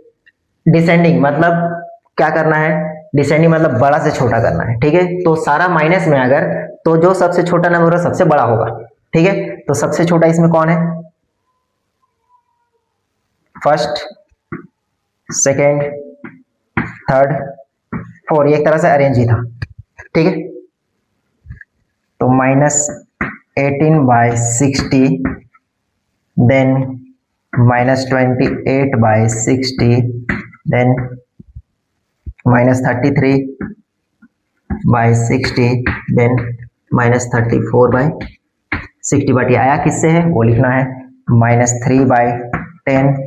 डिसेंडिंग मतलब क्या करना है, डिसेंडिंग मतलब बड़ा से छोटा करना है। ठीक है, तो सारा माइनस में अगर, तो जो सबसे छोटा नंबर है सबसे बड़ा होगा। ठीक है, तो सबसे छोटा इसमें कौन है, फर्स्ट, सेकेंड, थर्ड, 4, ये एक तरह से अरेंज ही था। ठीक है, तो -18/60, देन -28/60, देन -33/60, देन -34/60। बट ये आया किससे है वो लिखना है, -3/10,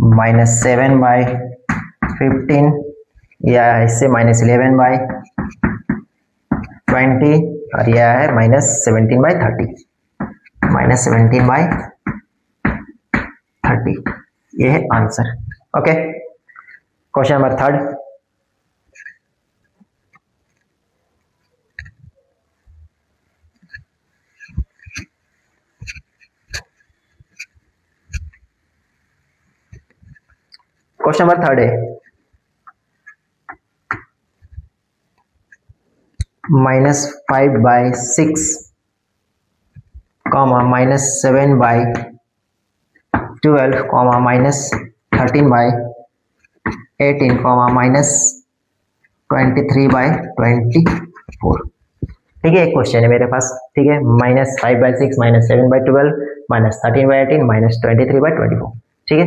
-7/15, या इससे -11/20, और यह है -17/30, -17/30, ये है answer. Okay, question number third, question number third है -5/6 कॉमा -7/12 कॉमा -13/18 कॉमा -23/24। ठीक है, एक क्वेश्चन है मेरे पास। ठीक है, -5/6 -7/12 -13/18 -23/24। ठीक है,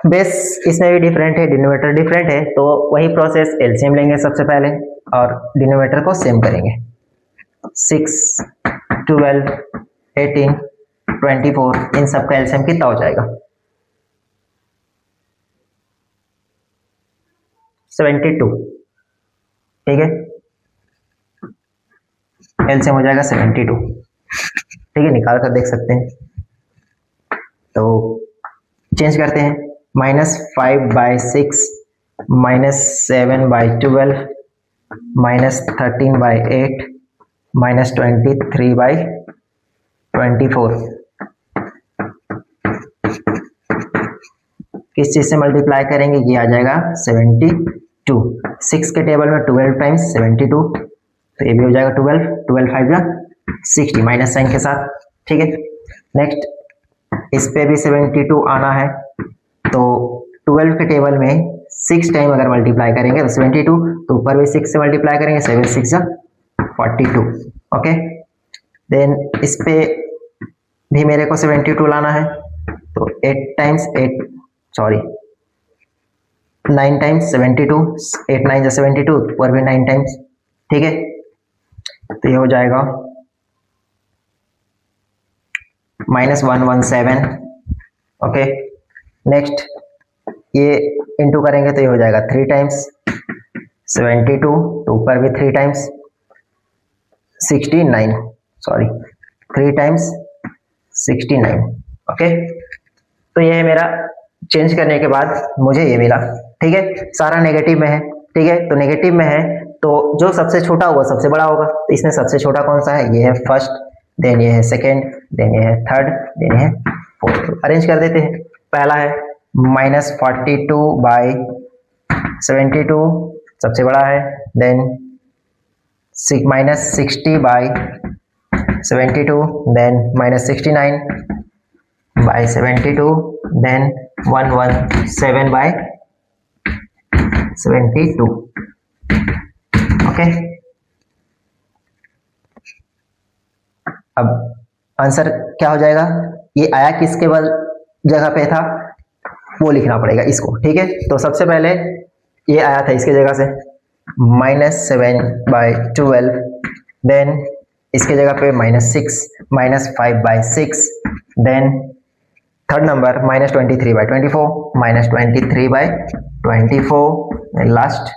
बेस इसमें भी डिफरेंट है, डिनोमिनेटर डिफरेंट है, तो वही प्रोसेस, एलसीएम लेंगे सबसे पहले और डिनोमिनेटर को सेम करेंगे। 6, 12, 18, 24 इन सब का एलसीएम कितना हो जाएगा? 72। ठीक है, एलसीएम हो जाएगा 72। ठीक है, निकाल कर देख सकते हैं। तो चेंज करते हैं, -5/6 -7/12 -13/8 -23/24 किस चीज से मल्टीप्लाई करेंगे? ये आ जाएगा 72। 6 के टेबल में 12 टाइम्स 72, तो ये भी हो जाएगा 12, 12 5 60 माइनस साइन के साथ। ठीक है, नेक्स्ट इस पे भी 72 आना है, तो 12 के टेबल में 6 टाइम अगर मल्टीप्लाई करेंगे तो 72, तो ऊपर भी 6 से मल्टीप्लाई करेंगे, 7 6 42। ओके, देन इस पे भी मेरे को 72 लाना है, तो 9 टाइम्स 72, 8 9 72, ऊपर भी 9 टाइम्स। ठीक है, तो ये हो जाएगा -117। ओके, नेक्स्ट ये इंटू करेंगे तो ये हो जाएगा 3 टाइम्स 72, तो ऊपर भी 3 टाइम्स 69, 3 टाइम्स 69। ओके, तो ये है मेरा, चेंज करने के बाद मुझे ये मिला। ठीक है, सारा नेगेटिव में है। ठीक है, तो नेगेटिव में है तो जो सबसे छोटा होगा सबसे बड़ा होगा, तो इसमें सबसे छोटा कौन सा है? ये है फर्स्ट, देन ये है सेकेंड, देन ये है थर्ड, देन ये है फोर्थ। अरेंज कर देते हैं। पहला है -42/72 सबसे बड़ा है, देन -60/72, देन -69/72, देन 117/72। ओके, अब आंसर क्या हो जाएगा? ये आया किस केवल जगह पे था वो लिखना पड़ेगा इसको। ठीक है, तो सबसे पहले ये आया था इसके जगह से -7/12, देन इसके जगह पे -5/6, देन थर्ड नंबर -23/24, -23/24, लास्ट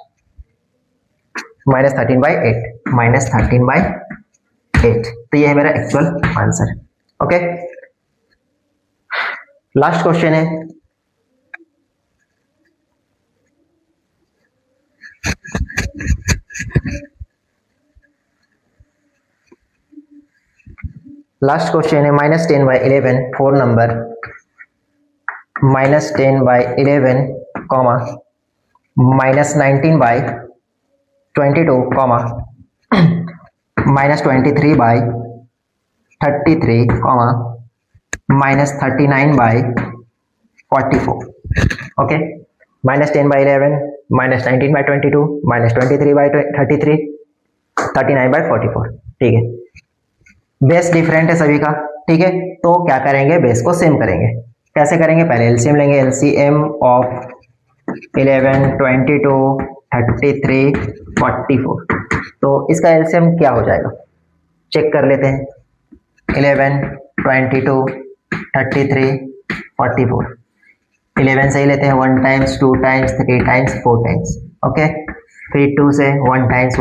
-13/8, तो ये है मेरा actual answer. Okay, last question है, -10/11 4 number, -10/11 comma -19/22 comma -23/33 comma -39/44। Okay, -10/11 -19/22 -23/33 39/44। ठीक है, बेस डिफरेंट है सभी का। ठीक है, तो क्या करेंगे? बेस को सेम करेंगे। कैसे करेंगे? पहले एलसीएम लेंगे, एलसीएम ऑफ 11, 22, 33, 44। तो इसका एलसीएम क्या हो जाएगा चेक कर लेते हैं। 11, 22, 33, 44। 11 से ही लेते हैं 1 times, 2 times, 3 times, 4 times. Okay, फिर 2 से 1 times,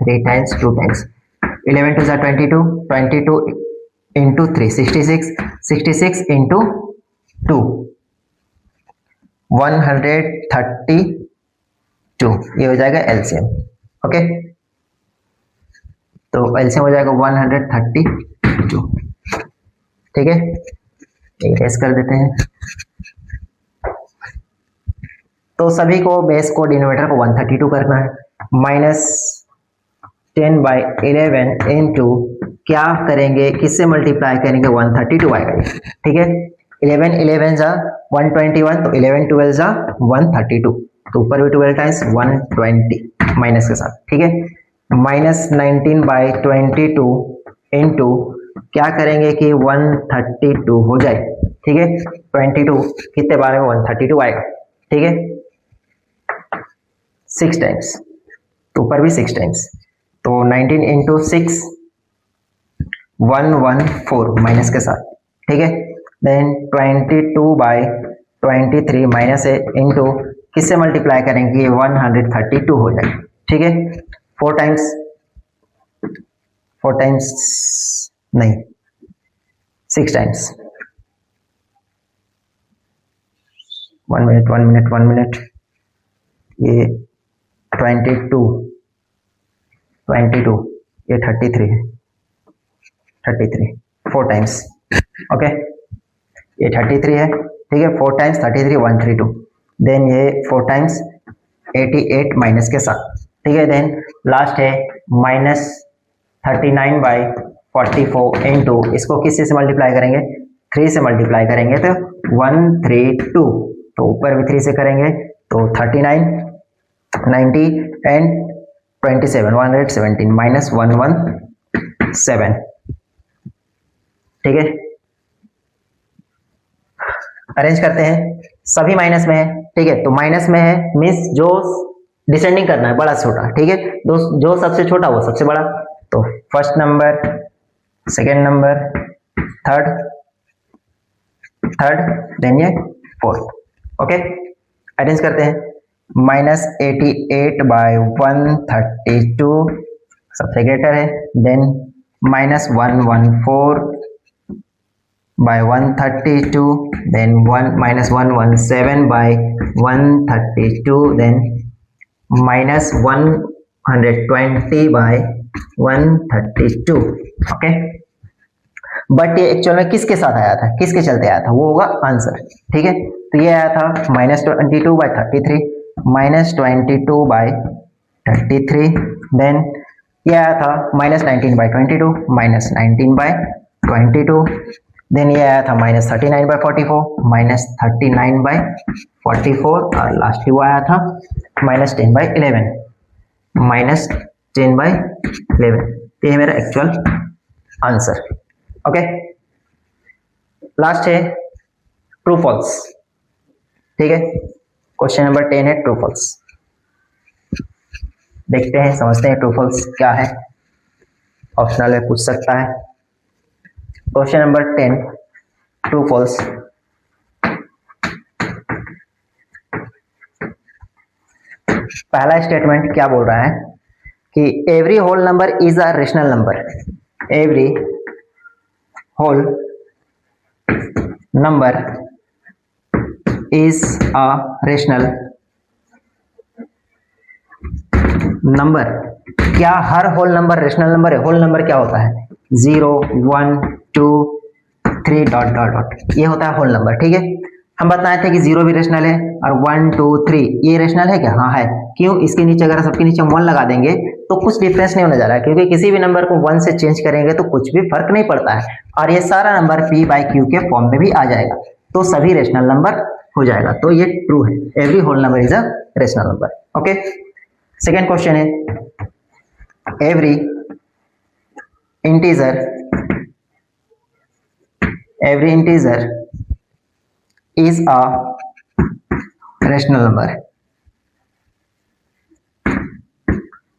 3 times, 2 times. 11 2 22, 22 into 3 66, 66 into 2 132, ये हो जाएगा एलसीएम। ओके, तो एलसीएम हो जाएगा 132। ठीक है, इरेज कर देते हैं। तो सभी को बेस को डिनोमिनेटर को 132 करना है। -10/11 इंटू क्या करेंगे, किससे मल्टीप्लाई करेंगे, 132 आएगा ये। ठीक है, 11 11 जा 121, तो 11 12 जा 132, तो ऊपर भी 12 टाइम्स 120 माइनस के साथ। ठीक है, -19/22 इंटू क्या करेंगे कि 132 हो जाए। ठीक है, 22 कितने बार में 132 आएगा। ठीक है, 6 टाइम्स, तो ऊपर भी 6 टाइम्स, तो 19 इंटू 6 114 माइनस के साथ। ठीक है, देन 22/23 माइनस है इंटू किससे मल्टीप्लाई करेंगे, 132 हो जाए। ठीक है, 4 टाइम्स नहीं 6 टाइम्स। 1 मिनट, ये 22 ये 33 है, 33 4 टाइम्स। ओके, ये 33 है। ठीक है, 4 टाइम्स 33 132, देन ये 4 टाइम्स 88 माइनस के साथ। ठीक है, देन लास्ट है -39/44 इंटू इसको किससे से मल्टीप्लाई करेंगे, 3 से मल्टीप्लाई करेंगे तो 132, तो ऊपर भी 3 से करेंगे तो 39 90 एंड 27 117 -117। ठीक है, अरेंज करते हैं। सभी माइनस में है। ठीक है, तो माइनस में है मीन्स जो डिसेंडिंग करना है, बड़ा छोटा। ठीक है, जो सबसे छोटा वो सबसे बड़ा, तो first number, second number, third, then ये फोर्थ। ओके, अरेंज करते हैं। -88/132 सबसे ग्रेटर है, then -114/132, then -117/132, then -120/132। Okay, but ये एक्चुअल में किसके साथ आया था, किसके चलते आया था, वो होगा आंसर। ठीक है, तो ये आया था -22/33, -22/33, देन ये आया था -19/22, -19/22, देन ये आया था -39/44, -39/44, और लास्ट वो आया था -10/11, -10/11। तो ये मेरा एक्चुअल आंसर। ओके, लास्ट है ट्रू फॉल्स। ठीक है, क्वेश्चन नंबर 10 है ट्रू फॉल्स। देखते हैं, समझते हैं ट्रू फॉल्स क्या है, ऑप्शनल में पूछ सकता है। Question number 10 true false. पहला स्टेटमेंट क्या बोल रहा है कि every whole number is a rational number, every whole number is a rational number. क्या हर होल नंबर रेशनल नंबर है? होल नंबर क्या होता है, 0 1 2 3 डॉट डॉट डॉट, ये होता है होल नंबर। ठीक है, हम बताए थे कि 0 भी रेशनल है और 1 2 3 ये रेशनल है क्या? हाँ है। क्यों? इसके नीचे अगर सबके नीचे हम 1 लगा देंगे तो कुछ डिफरेंस नहीं होने जा रहा है, क्योंकि किसी भी नंबर को 1 से चेंज करेंगे तो कुछ भी फर्क नहीं पड़ता है, और ये सारा नंबर p/q के फॉर्म में भी आ जाएगा, तो सभी रेशनल नंबर हो जाएगा। तो ये ट्रू है, every whole number is a rational number. Okay, second question है every integer is a rational number।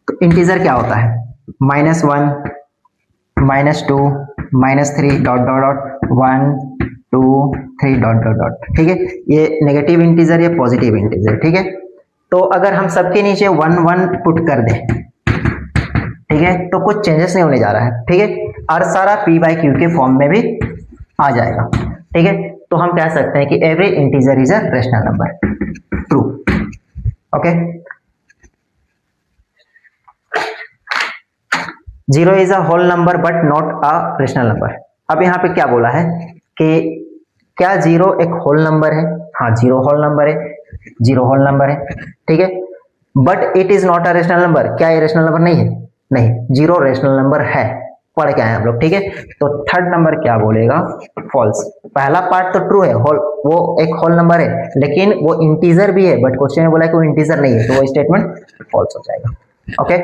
तो इंटीजर क्या होता है? -1 -2 -3 dot dot dot 1 2 3 dot dot dot. ठीक है, ये नेगेटिव इंटीजर, ये पॉजिटिव इंटीजर। ठीक है, तो अगर हम सबके नीचे 1 1 पुट कर दें, ठीक है, तो कुछ चेंजेस नहीं होने जा रहा है। ठीक है, और सारा p/q के फॉर्म में भी आ जाएगा। ठीक है, तो हम कह सकते हैं कि every integer is a rational number. Okay, zero is a whole number but not a rational number. अब यहाँ पे क्या बोला है कि क्या जीरो एक होल नंबर है? हाँ, जीरो होल नंबर है, जीरो होल नंबर है, ठीक है, but it is not a rational number. क्या ये रेशनल नंबर नहीं है? नहीं, जीरो रेशनल नंबर है, पढ़ के आए हम लोग, ठीक है। तो थर्ड नंबर क्या बोलेगा? फॉल्स। पहला पार्ट तो ट्रू है, होल, वो एक होल नंबर है, लेकिन वो इंटीजर भी है, बट क्वेश्चन में बोला कि वो इंटीजर नहीं है, तो वो स्टेटमेंट फॉल्स हो जाएगा। ओके,